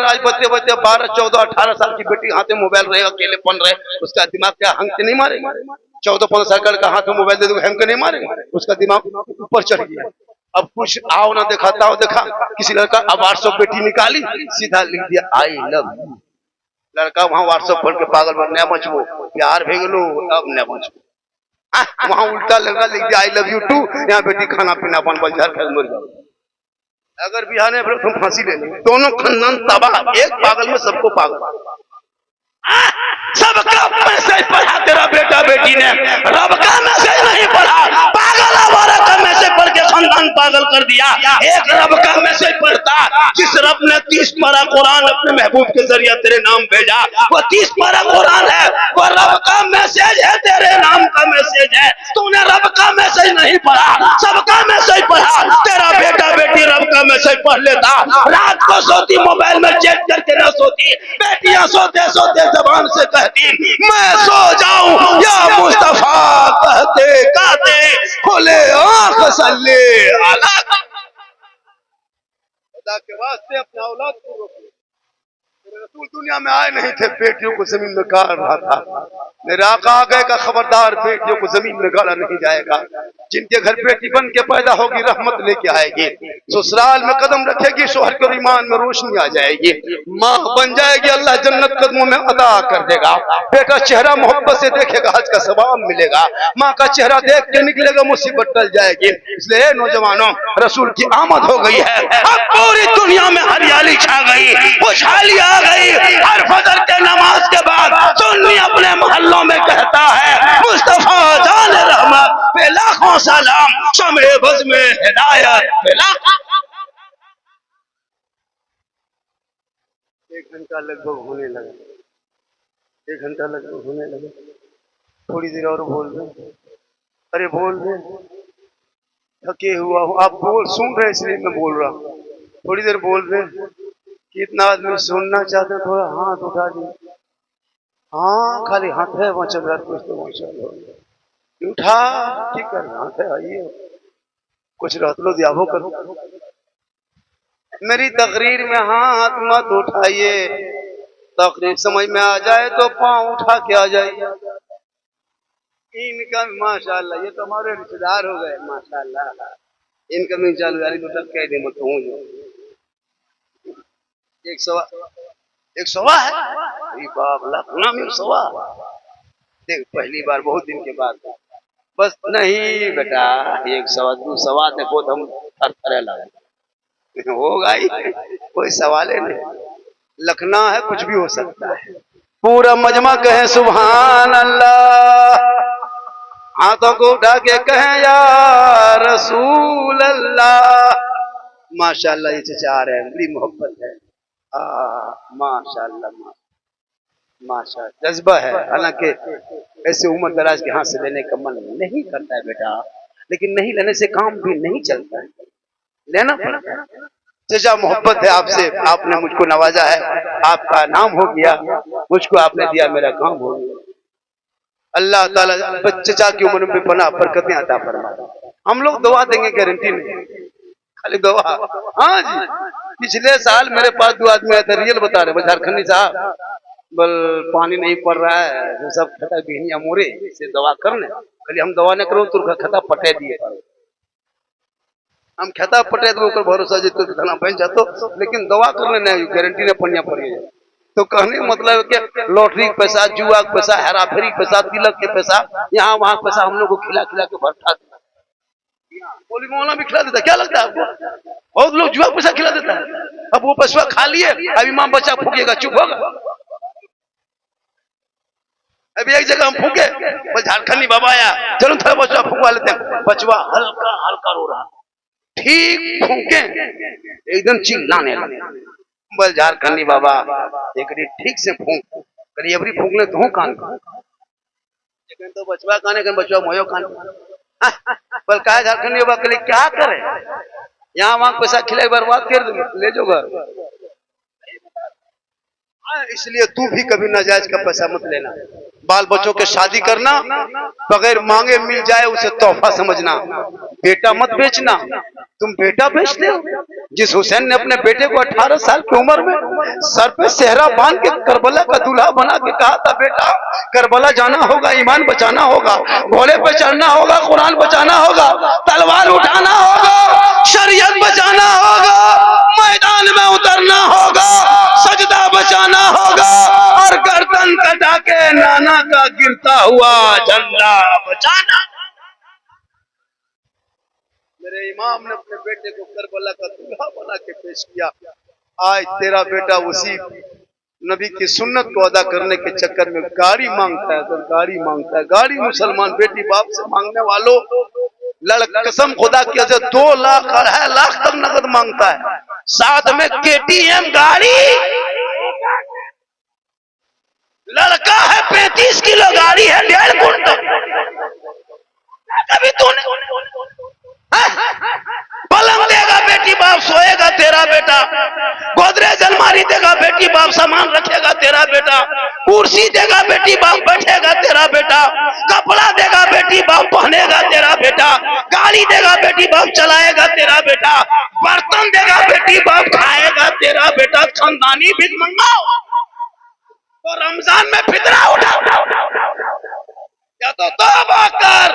आज बच्चे 12-14-18 साल की बेटी हाथ में मोबाइल रहे, अकेले पन रहे, उसका दिमाग क्या हंग के नहीं मारेगा? 14-15 साल का हाथ में मोबाइल दे दो, हंग के नहीं मारेगा? उसका दिमाग ऊपर चढ़ गया। अब कुछ आओ ना दिखाता हो, देखा किसी लड़का अब व्हाट्सएप बेटी निकाली, सीधा लिख दिया आई लव यू। लड़का वहां व्हाट्सएप पढ़ के पागल बनने मचबो, प्यार भेगलो अब न मचबो, वहां उल्टा लगा लिख दिया आई लव यू टू, यहाँ बेटी खाना पीना बन बन झार खेल मर जाओ। अगर बिहार में तुम फांसी ले लो, दोनों खानदान तबाह, एक पागल में सबको पागल। सबका मैसेज पढ़ा तेरा बेटा बेटी ने, रब का मैसेज नहीं पढ़ा, पागल आवारा का मैसेज पढ़ के खानदान पागल कर दिया। एक रब का मैसेज पढ़ता, जिस रब ने 30 पारा कुरान अपने महबूब के जरिए तेरे नाम भेजा, वो 30 पारा कुरान है, वो रब का मैसेज है, तेरे नाम का मैसेज है। तूने रब का मैसेज नहीं पढ़ा, सबका मैसेज पढ़ा। तेरा बेटा बेटी रब का मैसेज पढ़ लेता, रात को सोती मोबाइल में चेक करके न सोती, बेटियां सोते सोते जबान से कहती मैं सो जाऊं या मुस्तफा, कहते कहते खोले आंख सल्ले अला। खुदा के वास्ते अपने औलाद को रोको। रसूल दुनिया में आए नहीं थे, बेटियों को जमीन में गाड़ रहा था। मेरे आका आ गए का खबरदार, बेटियों को जमीन में गाड़ा नहीं जाएगा। जिनके घर बेटी बन के पैदा होगी रहमत लेके आएगी, ससुराल में कदम रखेगी शोहर के ईमान में रोशनी आ जाएगी, माँ बन जाएगी अल्लाह जन्नत कदमों में अदा कर देगा। बेटा चेहरा मोहब्बत से देखेगा, हज का सवाब मिलेगा। माँ का चेहरा देख के निकलेगा, मुसीबत टल जाएगी। इसलिए नौजवानों, रसूल की आमद हो गई है, अब पूरी दुनिया में हरियाली छा गई, खुशहाली आ गई। हर फजर के नमाज के बाद सुन्नी अपने मोहल्लों में कहता है मुस्तफा जान रहमत पे लाखों सलाम, शमे बज़ में हिदायत पे लाखों। 1 घंटा लगभग होने लगा, 1 घंटा लगभग होने लगा। थोड़ी देर और बोल दे, अरे बोल दे, थके हुआ हूँ। आप बोल सुन रहे इसलिए मैं बोल रहा हूँ, थोड़ी देर बोल दे। कितना आदमी सुनना चाहते, थोड़ा हाथ उठा दी। हाँ खाली हाथ है वहां चल रहा, कुछ तो वहां उठा, ठीक है हाथ है, आइए कुछ रात लो दियावो करो। मेरी तकरीर में हाथ मत उठाइए, तकरीर समझ में आ जाए तो पांव उठा के आ जाइए। इनका माशाल्लाह, ये तो हमारे रिश्तेदार हो गए माशाल्लाह। इनकमिंग चालू यानी तो कह दे मत हूँ जो एक सवा, एक सवा है। अरे बाप, लखनऊ में सवा। देख पहली बार बहुत दिन के बाद। बस नहीं बेटा, एक सवा दो सवा देखो तो हम थरथरे लगे होगा ही, कोई सवाल ही नहीं। लखनऊ है, कुछ भी हो सकता है। पूरा मजमा कहे सुभान अल्लाह, हाथों को उठा के कहें या रसूल अल्लाह। माशाल्लाह ये चचा आ रहे हैं, बड़ी मोहब्बत है। माशाल्लाह माशाल्लाह, जज्बा है। हालांकि ऐसे उम्र दराज के हाथ से लेने का मन नहीं करता है बेटा, लेकिन नहीं लेने से काम भी नहीं चलता है, लेना पड़ता है। चचा मोहब्बत है आपसे, आपने मुझको नवाजा है, आपका नाम हो गया, मुझको आपने दिया, मेरा काम हो गया। अल्लाह ताला चचा की उम्र में पना बरकतें अता फरमा। हम लोग दुआ देंगे, गारंटी नहीं, खाली दुआ। हाँ जी, पिछले साल मेरे पास 2 आदमी आए थे, रियल बता रहे, झारखंडी साहब, बल पानी नहीं पड़ रहा है, जो सब खता बिहनिया मोरे से दवा करने, कल हम दवा न करो तो खता पटे दिए, हम खाता पटे तो भरोसा जीतो धना बन जातो, लेकिन दवा करने नहीं, गारंटी ने पढ़िया पड़ी। तो कहने मतलब कि लॉटरी के पैसा, जुआ के पैसा, हेरा फेरी पैसा, तिलक के पैसा, यहाँ वहाँ पैसा हम लोग को खिला खिला के भरता देता। बोली मोहल्ला भी खिला देता, क्या लगता है आपको? बहुत लोग जुआ पैसा खिला देता है। अब वो पैसा खा लिए, अभी माँ बच्चा फूकेगा, चुप होगा। अभी एक जगह हम फूके, बस झारखंडी बाबा आया, चलो थोड़ा बचवा फूकवा लेते हैं। बचवा हल्का हल्का रो रहा, ठीक फूके एकदम चिल्लाने लगे। बस झारखंडी बाबा एक ठीक से फूक करी, अबरी फूकले तो हूँ कान तो बचवा काने के बचवा मोयो कान। बल का झारखंडी बाबा के लिए क्या करे, यहाँ वहां पैसा खिलाए बर्बाद कर दूंगे, ले जो घर। इसलिए तू भी कभी नाजायज का पैसा मत लेना। बाल बच्चों के शादी करना, बगैर मांगे मिल जाए उसे तोहफा समझना। बेटा मत बेचना, तुम बेटा बेचते हो। जिस हुसैन ने अपने बेटे को 18 साल की उम्र में सर पे सेहरा बांध के करबला का दूल्हा बना के कहा था, बेटा करबला जाना होगा, ईमान बचाना होगा, घोड़े पे चढ़ना होगा, कुरान बचाना होगा, तलवार उठाना होगा, शरीयत बचाना होगा, मैदान में उतरना होगा, सजदा बचाना होगा, और गर्दन कटा के नाना का गिरता हुआ झंडा बचाना। मेरे इमाम ने अपने बेटे को करबला का दूल्हा बना के पेश किया। आज तेरा बेटा उसी नबी की सुन्नत को अदा करने के चक्कर में गाड़ी मांगता है, तो गाड़ी मांगता है। गाड़ी मुसलमान बेटी बाप से मांगने वालों, कसम खुदा की, 2 लाख 2.5 लाख तक नकद मांगता है, साथ में KTM गाड़ी। लड़का है 35 किलो, गाड़ी है 1.5 कुंटल। कभी तूने पलंग देगा बेटी बाप, सोएगा तेरा बेटा। गोदरेज अलमारी देगा बेटी बाप, सामान रखेगा तेरा बेटा। कुर्सी देगा बेटी बाप, बैठेगा तेरा बेटा। कपड़ा देगा बेटी बाप, पहनेगा तेरा बेटा। गाड़ी देगा बेटी बाप, चलाएगा तेरा बेटा। बर्तन देगा बेटी बाप, खाएगा तेरा बेटा। खानदानी भी मंगाओ तो रमजान में फितरा उठाओ, या तो तौबा कर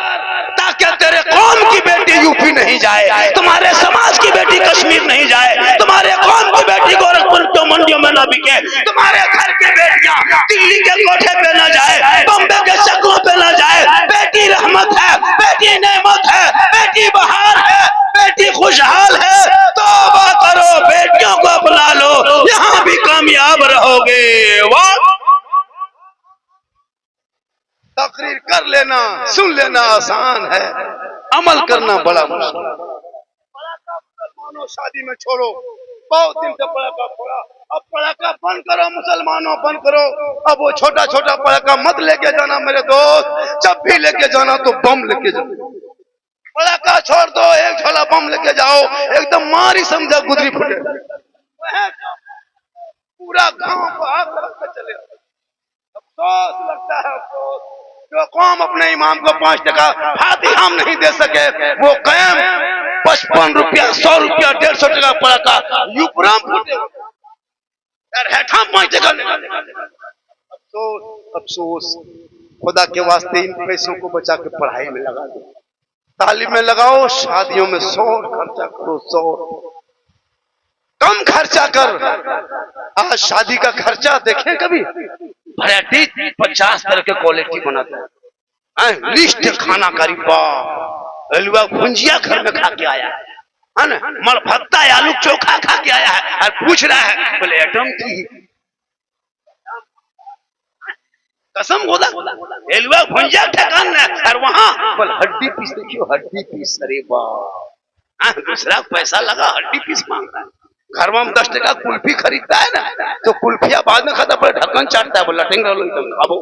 ताकि तेरे कौम की बेटी यूपी नहीं जाए, तुम्हारे समाज की बेटी कश्मीर नहीं जाए, तुम्हारे कौम की बेटी गोरखपुर तो मंडियों में न बिके, तुम्हारे घर की बेटियां दिल्ली के कोठे पे न जाए, बम्बे के चक्रों पे न जाए। बेटी रहमत है, बेटी नेमत है, बेटी बहार है, बेटी खुशहाल है। तौबा करो, बेटियों को अपना लो, यहाँ भी कामयाब रहोगे। वाह, तकरीर कर लेना, सुन लेना आसान है, अमल करना बड़ा मुश्किल। मुसलमानों शादी में छोड़ो, बहुत दिन से पड़ाका फोड़ा, अब पड़ाका बंद करो, मुसलमानों बंद करो। अब वो छोटा छोटा पड़ाका मत लेके जाना मेरे दोस्त, जब भी लेके जाना तो बम लेके जाओ। पड़ाका छोड़ दो, एक झोला बम लेके जाओ, एकदम मारी समझा गुदरी फुटे, पूरा गांव को आग लग के चले। अफसोस लगता है, अफसोस जो कौम अपने इमाम को 5 टका फातिहा नहीं दे सके, वो कायम 55 रुपया, 100 रुपया, 150 टका पड़ाका यूपराम फूटे यार, हेठा 5 टका। अफसोस अफसोस, खुदा के वास्ते इन पैसों को बचा के पढ़ाई में लगा दो, तालीम में लगाओ, शादियों में 100 खर्चा करो, 100 कम खर्चा कर। आज शादी का खर्चा देखें कभी, वैरायटी 50 तरह के क्वालिटी बनाते हैं, लिस्ट खाना करी हलवा भुंजिया घर में खा के आया है ना, मलफत्ता आलू चोखा खा के आया है और पूछ रहा है बोले एटम की कसम खुदा हलवा भुंजिया ठकान है और वहां बोल हड्डी पीस, देखियो हड्डी पीस, अरे वाह, दूसरा पैसा लगा हड्डी पीस मांग रहा है। घर में हम 10 टका कुल्फी खरीदता है ना, तो कुल्फिया बाद में खाता पर ढक्कन चाटता है, बोला लटेंगे खाबो,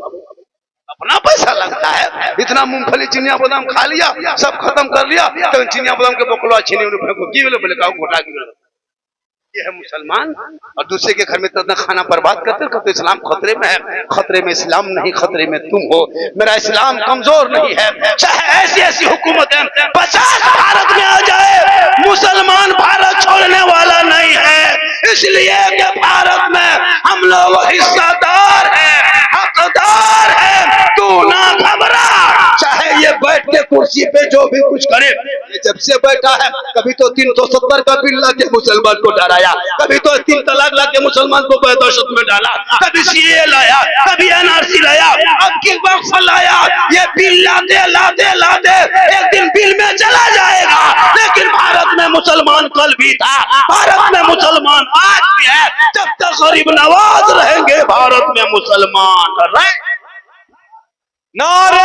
अपना पैसा लगता है। इतना मूंगफली चिनिया बादाम खा लिया, सब खत्म कर लिया, तो चिनिया बादाम के बकलवा छीने बोले का घोटा की। ये है मुसलमान, और दूसरे के घर में इतना खाना बर्बाद करते कहते इस्लाम खतरे में है। खतरे में इस्लाम नहीं, खतरे में तुम हो। मेरा इस्लाम कमजोर नहीं है, चाहे ऐसी ऐसी हुकूमत है 50 भारत में आ जाए, मुसलमान भारत छोड़ने वाला नहीं है, इसलिए कि भारत में हम लोग हिस्सादार हैं, हकदार हैं। तू ना घबरा, चाहे ये बैठ के कुर्सी पे जो भी कुछ करे, ये जब से बैठा है कभी तो 370 का बिल ला के मुसलमान को डराया, कभी तो 3 तलाक ला के मुसलमान को दहशत में डाला, कभी सीए लाया, कभी एनआरसी लाया, अब किल बॉक्स लाया। ये बिल लाते लाते लाते एक दिन बिल में चला जाएगा, लेकिन भारत में मुसलमान कल भी था, भारत में मुसलमान आज भी है। जब तक गरीब नवाज रहेंगे भारत में मुसलमान रहे। नारे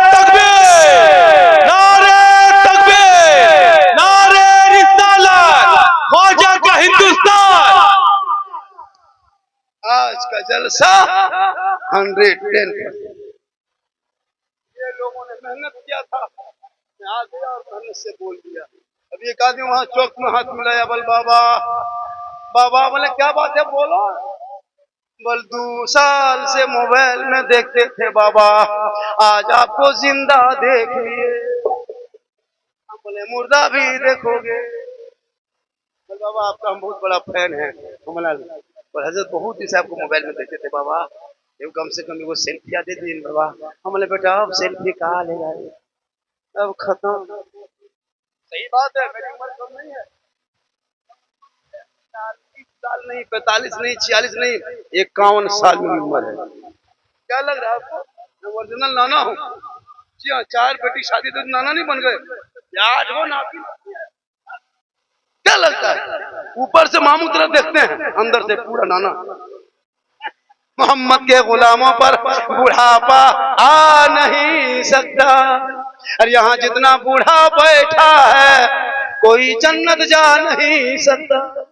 तकबीर, नारे तकबीर, नारे रिसालत, ख्वाजा का हिंदुस्तान। आज का जलसा 110%। ये लोगों ने मेहनत किया था, मैं आ गया और मेहनत से बोल दिया। अभी एक आदमी वहां चौक में हाथ मिलाया, बोल बाबा बाबा, बोले क्या बात है बोलो। बोल 2 साल से मोबाइल में देखते थे बाबा, आज आपको जिंदा देख लिए। बोले मुर्दा भी देखोगे। बोल बाबा आपका हम बहुत बड़ा फैन है। बोले हजरत बहुत ही से आपको मोबाइल में देखते थे बाबा, ये कम से कम वो सेल्फिया दे दी बाबा। हम बोले बेटा अब सेल्फी कहाँ ले रहे, अब खत्म। सही बात है, मेरी उम्र कम नहीं है, 40 साल नहीं, 45 नहीं, 46 नहीं, 51 साल मेरी उम्र है। क्या लग रहा है आपको, मैं ओरिजिनल नाना हूँ। जी हाँ, 4 बेटी शादी तो नाना नहीं बन गए, 8 वो नाती। क्या लगता है, ऊपर से मामू तरह देखते हैं, अंदर से पूरा नाना। मोहम्मद के गुलामों पर बुढ़ापा आ नहीं सकता, और यहाँ जितना बूढ़ा बैठा है कोई जन्नत जा नहीं सकता।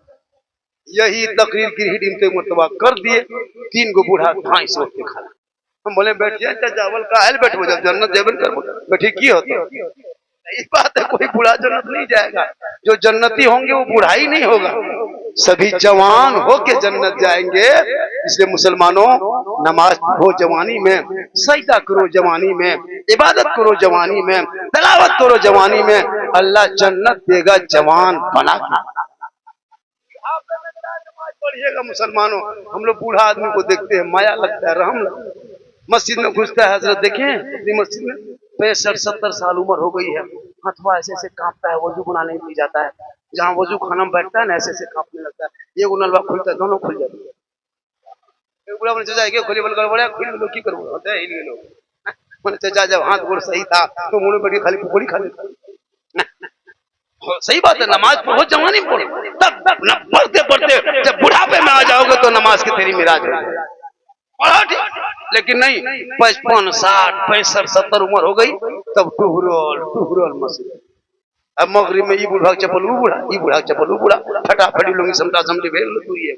यही तकरीर की हिडीम के मुतबा कर दिए। 3 गो बूढ़ा ढाई से उठ के खड़ा। हम बोले बैठ जाए चावल का है, बैठो जब जन्नत जेबन कर बैठी की होता। यही बात है, कोई बूढ़ा जन्नत नहीं जाएगा। जो जन्नती होंगे वो बूढ़ा ही नहीं होगा, सभी जवान होके जन्नत जाएंगे। इसलिए मुसलमानों, नमाज पढ़ो जवानी में, सजदा करो जवानी में, इबादत करो जवानी में, तलावत करो जवानी में, अल्लाह जन्नत देगा जवान बना के। पढ़िएगा मुसलमानों, हम लोग बूढ़ा आदमी को देखते हैं माया लगता है, रहम लगता है। मस्जिद में घुसता है, हजरत देखें मस्जिद में 65-70 साल उम्र हो गई है, हथवा ऐसे ऐसे कांपता है, वजू बनाने नहीं जाता है। जहाँ वजू खाना में बैठता है ना, ऐसे ऐसे कांपने लगता है। ये नलवा खुलता है, दोनों खुल जाते हैं। खोली बोल गड़बड़िया खुल लो की करूँ होता है इन लोग। चाचा जब हाथ गोड़ सही था तो मुंह में बैठी खाली पकौड़ी खा लेता। सही बात है, नमाज पढ़ो जवानी पढ़ो, तब पढ़ते पढ़ते जब बुढ़ापे में आ जाओगे तो नमाज की तेरी मिराज हो जाएगी। लेकिन नहीं, 55, 60, 65, 70 उम्र हो गई तब टुहरोल मस्जिद। अब मगरिब में ई बूढ़ा चप्पल वो बूढ़ा, ई बूढ़ा चप्पल वो बूढ़ा, फटाफटी लोग समझा समझे भेज लो तू ये।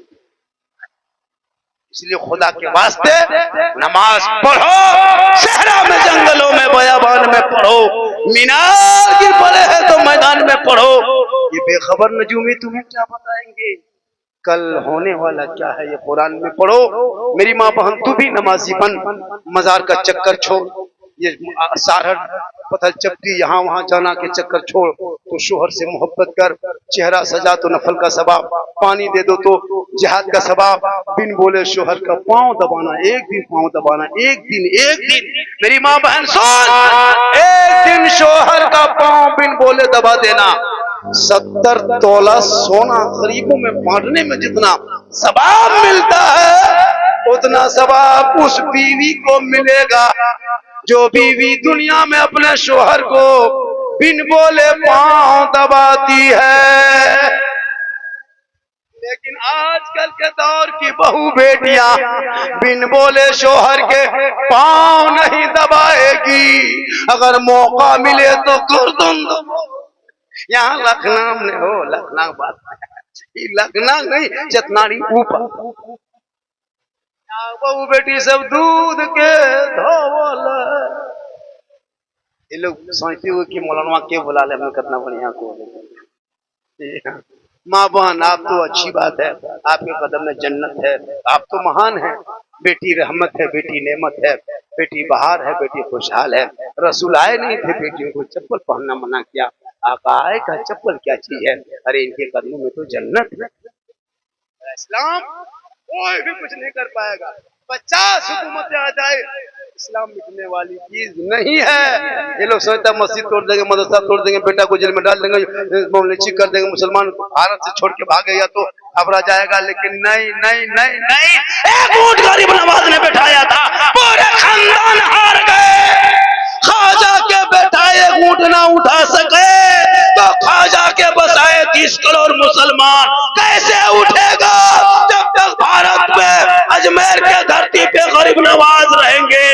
इसलिए खुदा के वास्ते नमाज पढ़ो, सहरा में, जंगलों में, बयाबान में पढ़ो, मीनार गिर पड़े हैं तो मैदान में पढ़ो। ये बेखबर नजूमी तुम्हें क्या बताएंगे कल होने वाला क्या है, ये कुरान में पढ़ो। मेरी माँ बहन तू भी नमाजी बन, मजार का चक्कर छोड़, ये सारहद पत्थर चपटी यहाँ वहाँ जाना के चक्कर छोड़, तो शोहर से मोहब्बत कर, चेहरा सजा तो नफल का सवाब, पानी दे दो तो जिहाद का सवाब, बिन बोले शोहर का पांव दबाना, एक दिन पांव दबाना, एक दिन मेरी माँ बहन सुन, एक दिन शोहर का पांव बिन बोले दबा देना 70 तोला सोना गरीबों में बांटने में जितना सवाब मिलता है उतना सवाब उस बीवी को मिलेगा जो बीवी दुनिया में अपने शोहर को बिन बोले पांव दबाती है। लेकिन आजकल के दौर की बहू बेटियां बिन बोले शोहर के पांव नहीं दबाएगी, अगर मौका मिले तो गर्दन दबा। यहाँ लखनऊ में हो, लखनऊ बात लखनऊ नहीं चतनाड़ी ऊपर बहू बेटी सब दूध के धोवल। ये लोग सोचते हुए कि मौलाना के बुला ले, मैं कितना बढ़िया को। माँ बहन आप तो अच्छी बात है, आपके कदम में जन्नत है, आप तो महान है। बेटी रहमत है, बेटी नेमत है, बेटी बहार है, बेटी खुशहाल है। रसूल आए नहीं थे बेटियों को चप्पल पहनना मना किया, आका आए का चप्पल क्या चीज है, अरे इनके कदमों में तो जन्नत है। इस्लाम कोई भी कुछ नहीं कर पाएगा, 50 हुकूमतें आ जाए, इस्लाम मिटने वाली चीज नहीं है। ये लोग सोचता मस्जिद तोड़ देंगे, मदरसा तोड़ देंगे, बेटा को जेल में डाल देंगे, मोमलेची कर देंगे, मुसलमान भारत से छोड़ के भागेगा तो घबरा जाएगा। लेकिन नहीं नहीं नहीं नहीं, एक ऊंट गरीब नवाज ने बैठाया था, पूरे खानदान हार गए। ख्वाजा के बैठाए ऊंट ना उठा सके तो ख्वाजा के बसाए 30 करोड़ मुसलमान कैसे उठेगा? जब तक भारत में अजमेर के धरती पे गरीब नवाज रहेंगे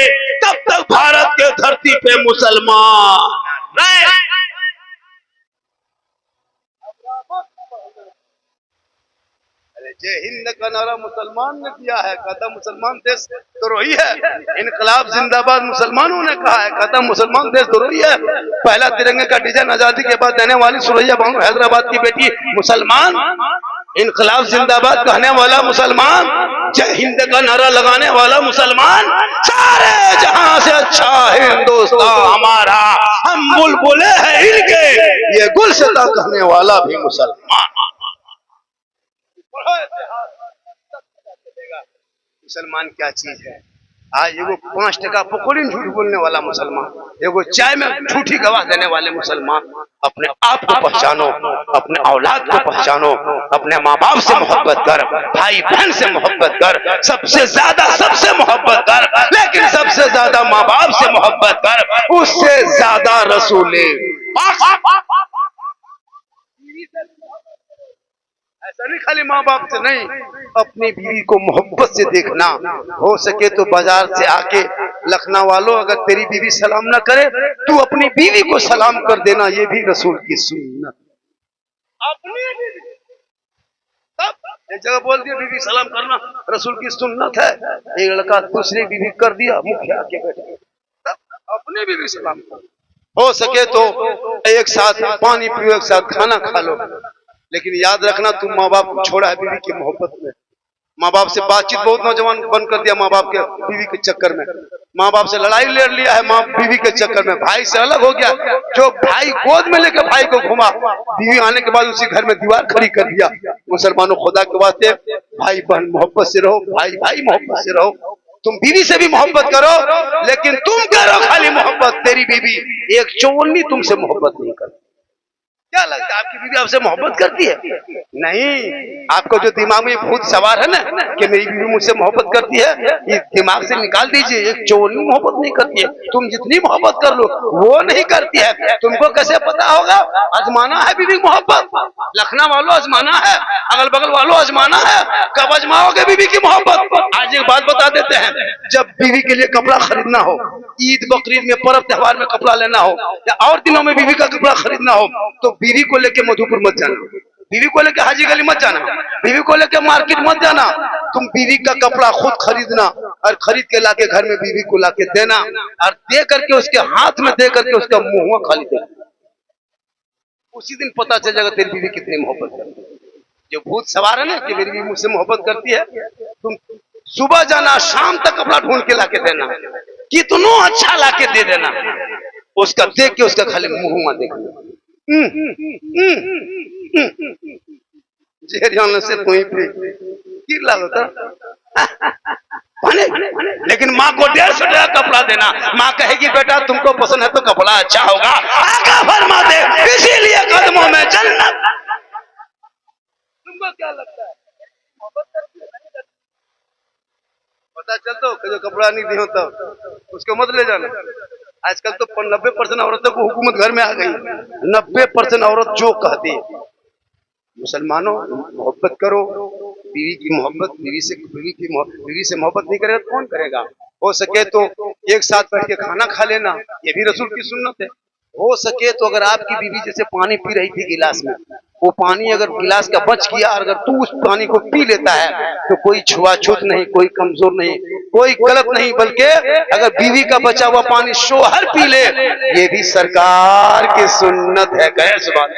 तब तक भारत के धरती पे मुसलमान नहीं। अरे जय हिंद का नारा मुसलमान ने दिया है, कहता मुसलमान देश द्रोही है। इनकलाब जिंदाबाद मुसलमानों ने कहा है, कहता मुसलमान देश द्रोही है। पहला तिरंगे का डिजाइन आजादी के बाद देने वाली सुरैया बानो हैदराबाद की बेटी मुसलमान, इनकलाब जिंदाबाद कहने वाला मुसलमान, जय हिंद का नारा लगाने वाला मुसलमान, सारे जहां से अच्छा हिंदुस्तान हमारा, हम बुलबुले हैं इनके, ये गुलशता कहने वाला भी मुसलमान। मुसलमान क्या चीज है? आज एगो 5 टका पकौड़ी झूठ बोलने वाला मुसलमान, एगो चाय में झूठी गवाह देने वाले मुसलमान। अपने आप को पहचानो, अपने औलाद को पहचानो, अपने माँ बाप से मोहब्बत कर, भाई बहन से मोहब्बत कर, सबसे ज्यादा सबसे मोहब्बत कर, लेकिन सबसे ज्यादा माँ बाप से मोहब्बत कर, उससे ज्यादा रसूल ऐसा नहीं, खाली माँ बाप से नहीं, अपनी बीवी को मोहब्बत से देखना। हो सके तो बाजार से आके लखनऊ वालों अगर तेरी बीवी सलाम ना करे तू अपनी बीवी को सलाम कर देना, ये भी रसूल की सुन्नत। अपनी एक जगह बोल दिया बीवी सलाम करना रसूल की सुन्नत है, एक लड़का दूसरी बीवी कर दिया, मुखिया के बैठे, अपनी बीवी सलाम कर। हो सके तो एक साथ पानी पियो, एक साथ खाना खा लो, लेकिन याद रखना तुम माँ बाप को छोड़ा है बीवी की मोहब्बत में। माँ बाप से बातचीत बहुत नौजवान बंद कर दिया माँ बाप के बीवी के चक्कर में, माँ बाप से लड़ाई लड़ लिया है माँ बीवी के चक्कर में, भाई से अलग हो गया। जो भाई गोद में लेकर भाई को घुमा, बीवी आने के बाद उसी घर में दीवार खड़ी कर दिया। मुसलमानों खुदा के वास्ते भाई बहन मोहब्बत से रहो, भाई भाई मोहब्बत से रहो। तुम बीवी से भी मोहब्बत करो, लेकिन तुम करो खाली मोहब्बत, तेरी बीवी एक चौवन्नी तुमसे मोहब्बत नहीं करती। क्या लगता है आपकी बीवी आपसे मोहब्बत करती है? नहीं, आपको जो दिमाग में भूत सवार है ना कि मेरी बीवी मुझसे मोहब्बत करती है, ये दिमाग से निकाल दीजिए। एक चोरनी मोहब्बत नहीं करती है, तुम जितनी मोहब्बत कर लो वो नहीं करती है। तुमको कैसे पता होगा? आजमाना है बीवी मोहब्बत, लखनऊ वालों आजमाना है, अगल बगल वालों आजमाना है। कब आजमाओगे बीवी की मोहब्बत? आज एक बात बता देते हैं, जब बीवी के लिए कपड़ा खरीदना हो, ईद बकरीद में पर्व त्योहार में कपड़ा लेना हो, या और दिनों में बीवी का कपड़ा खरीदना हो, तो बीवी को लेके मधुपुर मत जाना, बीवी को लेके हाजी गली मत जाना, बीवी को लेके मार्केट मत जाना। तुम बीवी का कपड़ा खुद खरीदना और खरीद के लाके घर में बीवी को लाके देना, और दे करके उसके हाथ में दे करके उसका मुंह खाली देना। उसी दिन पता चल जाएगा तेरी बीवी कितनी मोहब्बत करती है। जो भूत सवार है ना कि मेरी बीवी मुझसे मोहब्बत करती है, तुम सुबह जाना शाम तक कपड़ा ढूंढ के लाके देना, कितना अच्छा लाके दे देना, उसका देख के उसका खाली मुंह देखना। जेरियान से कोई पे की लागत लेकिन माँ को 150 टका कपड़ा देना, माँ कहेगी बेटा तुमको पसंद है तो कपड़ा अच्छा होगा, आका फरमाते इसीलिए कदमों में जन्नत। तुमको क्या लगता है मोहब्बत करती है नहीं करती? पता चलता कि जो कपड़ा नहीं दियो तो उसको मत ले जाना। आजकल तो 90% औरतों को हुकूमत घर में आ गई। 90% औरत जो कहती है, मुसलमानों मोहब्बत करो, बीवी की मोहब्बत, बीवी से मोहब्बत नहीं करेगा तो कौन करेगा? हो सके तो एक साथ बैठ के खाना खा लेना, ये भी रसूल की सुन्नत है। हो सके तो अगर आपकी बीवी जैसे पानी पी रही थी गिलास में, वो पानी अगर गिलास का बच गया और अगर तू उस पानी को पी लेता है तो कोई छुआछूत नहीं, कोई कमजोर नहीं, कोई गलत नहीं, बल्कि अगर बीवी का बचा हुआ पानी शोहर पी ले, ये भी सरकार की सुन्नत है। कैसे बात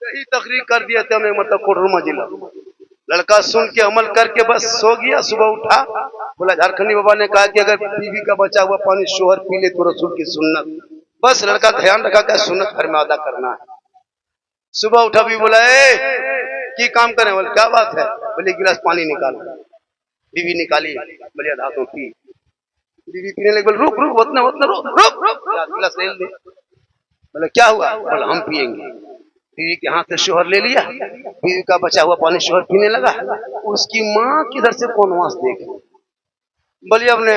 यही तकरीर कर दिया था मैं, मतलब कोडरमा जिला। लड़का सुन के अमल करके बस सो गया, सुबह उठा बोला झारखंडी बाबा ने कहा कि अगर बीवी का बचा हुआ पानी शोहर पी ले तो रसूल की सुन्नत। बस लड़का ध्यान रखा क्या सुन्नत घर में अदा करना है। सुबह उठा भी बोला की काम करें? बोले क्या बात है? बोले गिलास पानी निकाल। बीवी निकाली, बोले हाथों पी। बीवी पीने लगे, बोले रुक रुक उतना उतना रुक रुक रुक, गिलास ले ले। बोले क्या हुआ? बोले हम पियेंगे। बीवी के हाथ से शोहर ले लिया, बीवी का बचा हुआ पानी शोहर पीने लगा। उसकी माँ किधर से कौन वास देख बोली अपने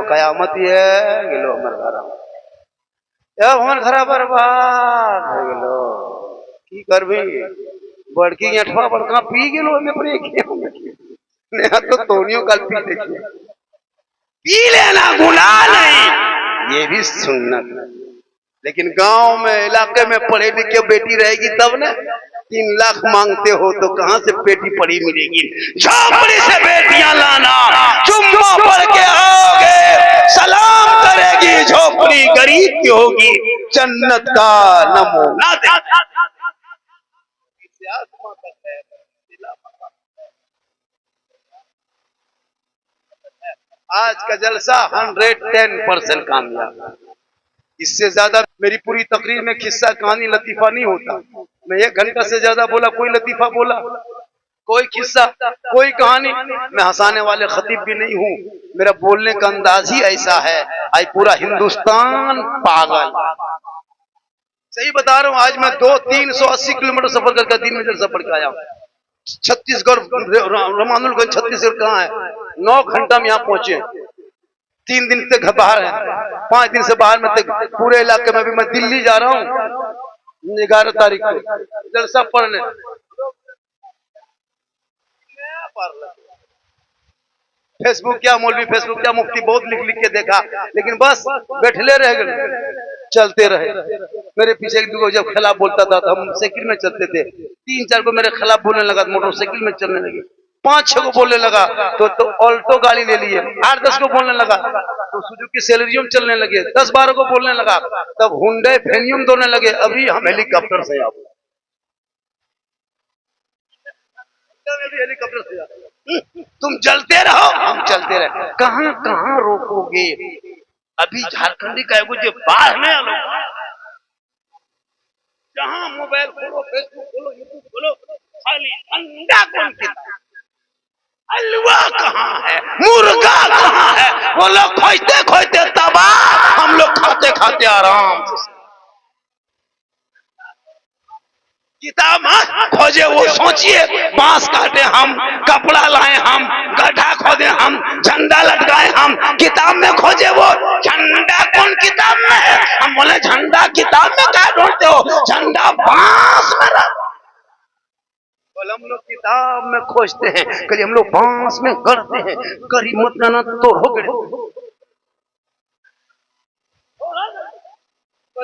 कयामत ये गेलो हमार घर बर्बाद हो गेलो की करबी बड़की अठवा बड़का पी गेलो हमें प्रे तो तोनियो कल पी देखिए, पी लेना गुनाह नहीं, ये भी सुन्नत। लेकिन गांव में इलाके में पढ़े लिखे बेटी रहेगी तब ना 3 लाख मांगते हो तो कहां से बेटी पढ़ी मिलेगी? झोपड़ी से बेटियां लाना, जुम्मा पढ़ के आओगे सलाम करेगी, झोपड़ी गरीब की होगी, जन्नत का नमूना दे। आज का जलसा 110% कामयाब। इससे ज्यादा मेरी पूरी तकरीर में किस्सा कहानी लतीफा नहीं होता। मैं 1 घंटा से ज्यादा बोला, कोई लतीफा बोला, कोई किस्सा, कोई कहानी। मैं हंसाने वाले खतीब भी नहीं हूँ, मेरा बोलने का अंदाज ही ऐसा है। आज पूरा हिंदुस्तान पागल, सही बता रहा हूँ। आज मैं 200-380 किलोमीटर सफर करके दिन में जलसा पढ़ के आया हूँ। छत्तीसगढ़, रमानुलगंज छत्तीसगढ़ कहाँ है? 9 घंटा में यहाँ पहुंचे। 3 दिन से बाहर है, 5 दिन से बाहर में पूरे इलाके में। भी मैं दिल्ली जा रहा हूँ 11 तारीख को जलसा पढ़ने। फेसबुक क्या मौलवी, फेसबुक क्या मुफ्ती, बहुत लिख लिख के देखा, लेकिन बस बैठले रह गए, चलते रहे। मेरे पीछे एक दूसरे जब खिलाफ बोलता था तो हम साइकिल में चलते थे, 3-4 को मेरे खिलाफ बोलने लगा तो मोटरसाइकिल में चलने लगे। 5-6 को बोलने लगा तो ऑल्टो गाड़ी ले लिए। 8-10 को बोलने लगा तो सुजुकी सेलेरियम चलने लगे। 10-12 को बोलने लगा तब हुंडई फेनियम दौड़ने लगे। अभी हम हेलीकॉप्टर से आए, हेलीकॉप्टर से आए। तुम चलते रहो हम चलते रहे, कहां कहां रोकोगे? अभी झारखंडी का जो बाहर में आलो, जहां मोबाइल खोलो, फेसबुक खोलो, यूट्यूब खोलो, खाली अंडा कौन पीता, हलवा कहाँ है, मुर्गा कहाँ है? वो लोग खोजते खोजते तबाह, हम लोग खाते खाते आराम से। किताब खोजे वो सोचिए, बांस काटे हम, कपड़ा लाए हम, गड्ढा खोदे हम, झंडा लटकाए हम, किताब में खोजे वो झंडा कौन किताब में है? हम बोले झंडा किताब में क्या ढूंढते हो, झंडा बांस में रखा। हम लोग किताब में खोजते हैं, कभी हम लोग बांस में गढ़ते हैं। करी मत जाना तो हो गए,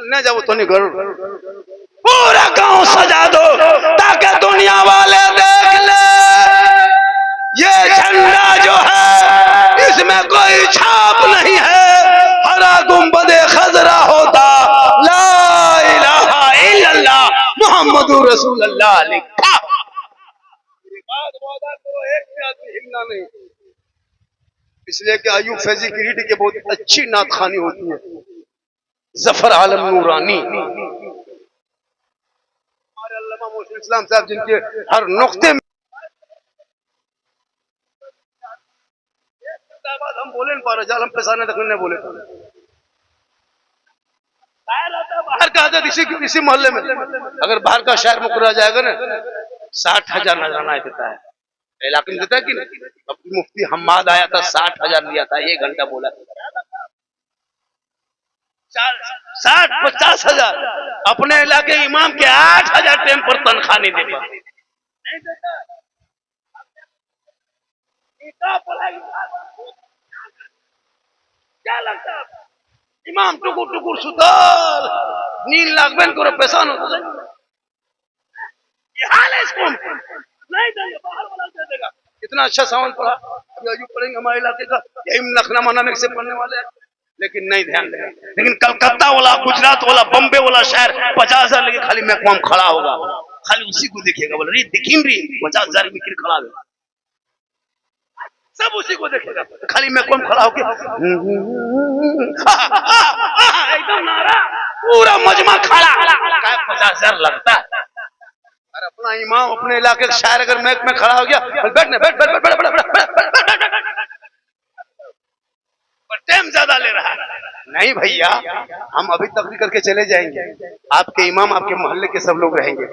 न जाओ तो नहीं गढ़। पूरा गांव सजा दो ताकि दुनिया वाले देख ले ये झंडा जो है इसमें कोई छाप नहीं है, हरा गुंबदे खजरा होता, ला इलाहा इल्लल्लाह मुहम्मदुर रसूलुल्लाह लिखा। हिलना नहीं, इसलिए कि अयूब फैजी की रीड के बहुत अच्छी नात खानी होती है, जफर आलम नूरानी, हमारे अल्लामा मोहसिन इस्लाम साहब, जिनके हर नुक्ते में बोले ना पारो जाल हम पेशाने तक नहीं बोले बाहर का आदत इसी मोहल्ले में अगर बाहर का शहर मुकरा जाएगा ना 60,000 नजराना देता है इलाके में देता है कि नहीं। अब मुफ्ती हम्माद आया था 60,000 लिया था 1 घंटा बोला 60-50,000 अपने इलाके इमाम के 8,000 टाइम पर तनख्वाह नहीं देता क्या लगता है इमाम टुकुर टुकुर सुतल नींद लागबे करो पैसा न ये हाल है इसको नहीं देंगे बाहर वाला दे देगा इतना अच्छा सावन पढ़ा अभी पढ़ेंगे हमारे इलाके का यही लखनऊ मना से पढ़ने वाले हैं लेकिन नहीं ध्यान देगा लेकिन कलकत्ता वाला गुजरात वाला बम्बे वाला शहर 50,000 लेके खाली महकमा खड़ा होगा खाली उसी को देखेगा बोले रे दिखीन री 50,000 में किर खड़ा है सब उसी को देखेगा खाली महकमा खड़ा होके एकदम नारा पूरा मजमा खड़ा 50,000 लगता है और अपना इमाम अपने इलाके का शायर अगर मैक में खड़ा हो गया बैठने बैठ बैठ बैठ बैठ टाइम ज्यादा ले रहा है नहीं भैया हम अभी तकरीर करके चले जाएंगे आपके इमाम आपके मोहल्ले के सब लोग रहेंगे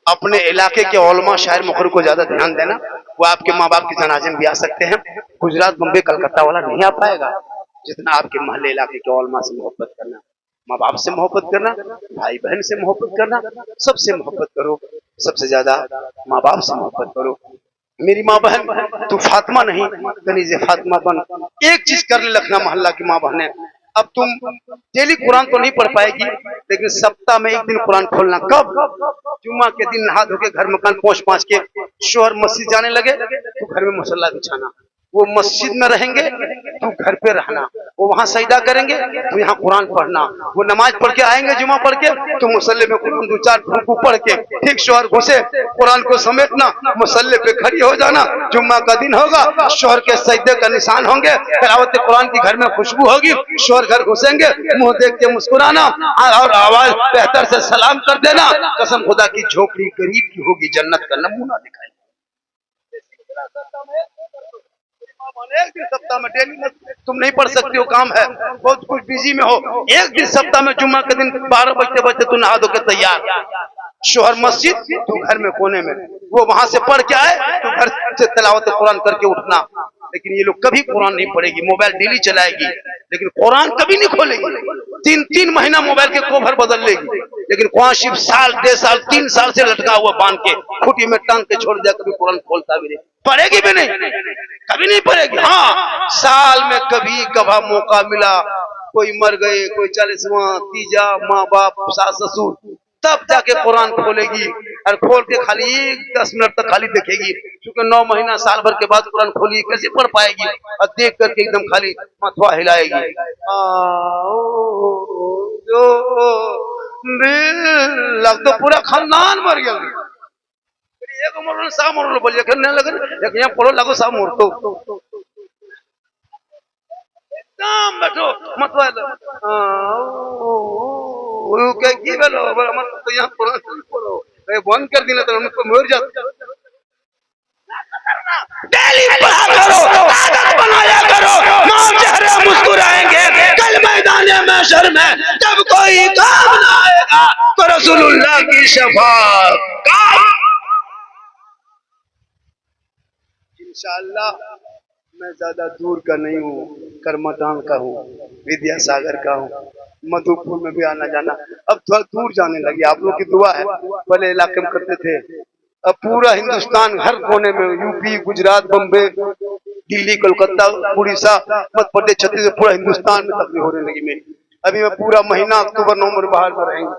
अपने इलाके के उलमा शायर मुखर को ज्यादा ध्यान देना वो आपके माँ बाप के जनाजे में भी आ सकते हैं गुजरात बम्बे कलकत्ता वाला नहीं आ पाएगा जितना आपके मोहल्ले इलाके के उलमा से मोहब्बत करना माँ बाप से मोहब्बत करना भाई बहन से मोहब्बत करना सबसे मोहब्बत करो सबसे ज्यादा माँ बाप से मोहब्बत करो मेरी माँ बहन तू फातिमा नहीं कनीज़े फातिमा बन एक चीज कर ले लखना मोहल्ला की माँ बहने अब तुम डेली कुरान तो नहीं पढ़ पाएगी लेकिन सप्ताह में एक दिन कुरान खोलना कब जुम्मा के दिन नहा धो के घर मकान पहुंच के शोहर मस्जिद जाने लगे तो घर में मुसल्ला बिछाना वो मस्जिद में रहेंगे तो घर पे रहना वो वहां सजदा करेंगे तो यहाँ कुरान पढ़ना वो नमाज पढ़ के आएंगे जुमा पढ़ के तो मुसल्ले में कुरान 2-4 रुकू पढ़ के ठीक शोहर घुसे कुरान को समेटना मुसल्ले पे खड़ी हो जाना जुम्मा का दिन होगा शोहर के सजदे का निशान होंगे तिलावत कुरान की घर में खुशबू होगी शोहर घर घुसेंगे मुंह देख के मुस्कुराना और आवाज बेहतर से सलाम कर देना कसम खुदा की झोपड़ी गरीब की होगी जन्नत का नमूना दिखाई एक दिन सप्ताह में डेली में तुम नहीं पढ़ सकती हो काम है बहुत कुछ बिजी में हो एक दिन सप्ताह में जुम्मा के दिन 12 बजते तू नहा धो के तैयार शोहर मस्जिद तो घर में कोने में वो वहां से पढ़ के आए तो घर से तिलावत कुरान करके उठना लेकिन ये लोग कभी कुरान नहीं पढ़ेगी मोबाइल डेली चलाएगी लेकिन कुरान कभी नहीं खोलेगी 3 महीना मोबाइल के कवर बदल लेगी लेकिन कुरान सिर्फ साल 1.5 साल 3 साल से लटका हुआ बांध के खूटी में टांग के छोड़ दिया कभी कुरान खोलता भी नहीं पढ़ेगी भी नहीं कभी नहीं पढ़ेगी हाँ साल में कभी कभार मौका मिला कोई मर गए कोई 40वां तीजा माँ बाप सास ससुर तब जाके कुरान खोलेगी और खोल के खाली 10 मिनट तक खाली देखेगी क्योंकि 9 महीना साल भर के बाद कुरान खोली कैसे पढ़ पाएगी और देख करके एकदम खाली मथवा हिलाएगी लग तो पूरा खानदान मर गया एक उम्र सा मोर बोलिए करने लगे एक यहाँ पढ़ो लगो सा मोर तो एकदम बैठो मथवा की बोलो मत तो यहाँ पढ़ो बंद कर दिया तो हमको मर जाता डेली पढ़ा करो आदत बनाया करो माँ चेहरे मुस्कुराएंगे कल मैदान महशर में जब कोई काम ना आएगा तो रसूलुल्लाह की शफाअत इंशाअल्लाह मैं ज्यादा दूर का नहीं हूँ करमटान का हूँ विद्यासागर का हूँ मधुपुर में भी आना जाना अब थोड़ा दूर जाने लगी आप लोग की दुआ है पहले इलाके में करते थे अब पूरा हिंदुस्तान हर कोने में यूपी गुजरात बम्बे दिल्ली कोलकाता उड़ीसा मध्य प्रदेश छत्तीसगढ़ पूरा हिंदुस्तान में तकलीफ होने लगी मेरी अभी मैं पूरा महीना अक्टूबर नवंबर बाहर में रहेंगे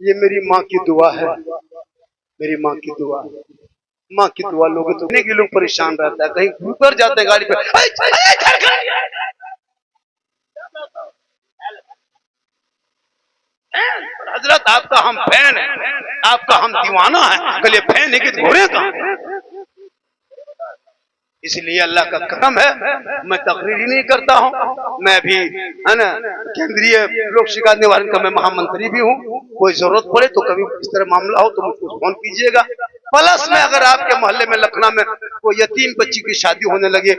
ये मेरी माँ की दुआ है मेरी माँ की दुआ माँ की दुआ लोग तो के लोग परेशान रहता है कहीं उतर जाते हैं गाड़ी पे हजरत आपका हम फैन है आपका हम दीवाना है कल ये फैन है कि घोड़े का इसलिए अल्लाह का करम है मैं तकरीर ही नहीं करता हूँ मैं भी है ना केंद्रीय लोक शिकायत निवारण का मैं महामंत्री भी हूँ कोई जरूरत पड़े तो कभी इस तरह मामला हो तो मुझको फोन कीजिएगा प्लस में अगर आपके मोहल्ले में लखनऊ में कोई यतीम बच्ची की शादी होने लगे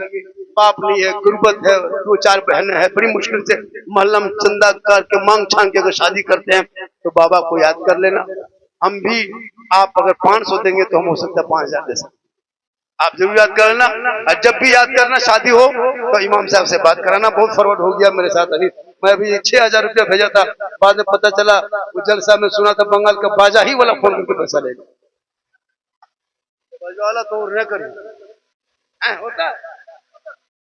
बाप नहीं है, गुर्बत है, 2-4 बहनें हैं, बड़ी मुश्किल से मोहल्ला में चंदा करके मांग छांग के अगर शादी करते हैं तो बाबा को याद कर लेना। हम भी, आप अगर 500 देंगे तो हम हो सकता है 5000 दे सकते। आप जरूर याद कर लेना। और जब भी याद करना शादी हो तो इमाम साहब से बात कराना। बहुत फॉरवर्ड हो गया मेरे साथ अभी, मैं अभी 6000 रुपया भेजा था, बाद में पता चला वो जलसा में सुना था बंगाल का बाजा ही वाला फोन करके पैसा ले लिया। बाजा वाला तो न करे होता है।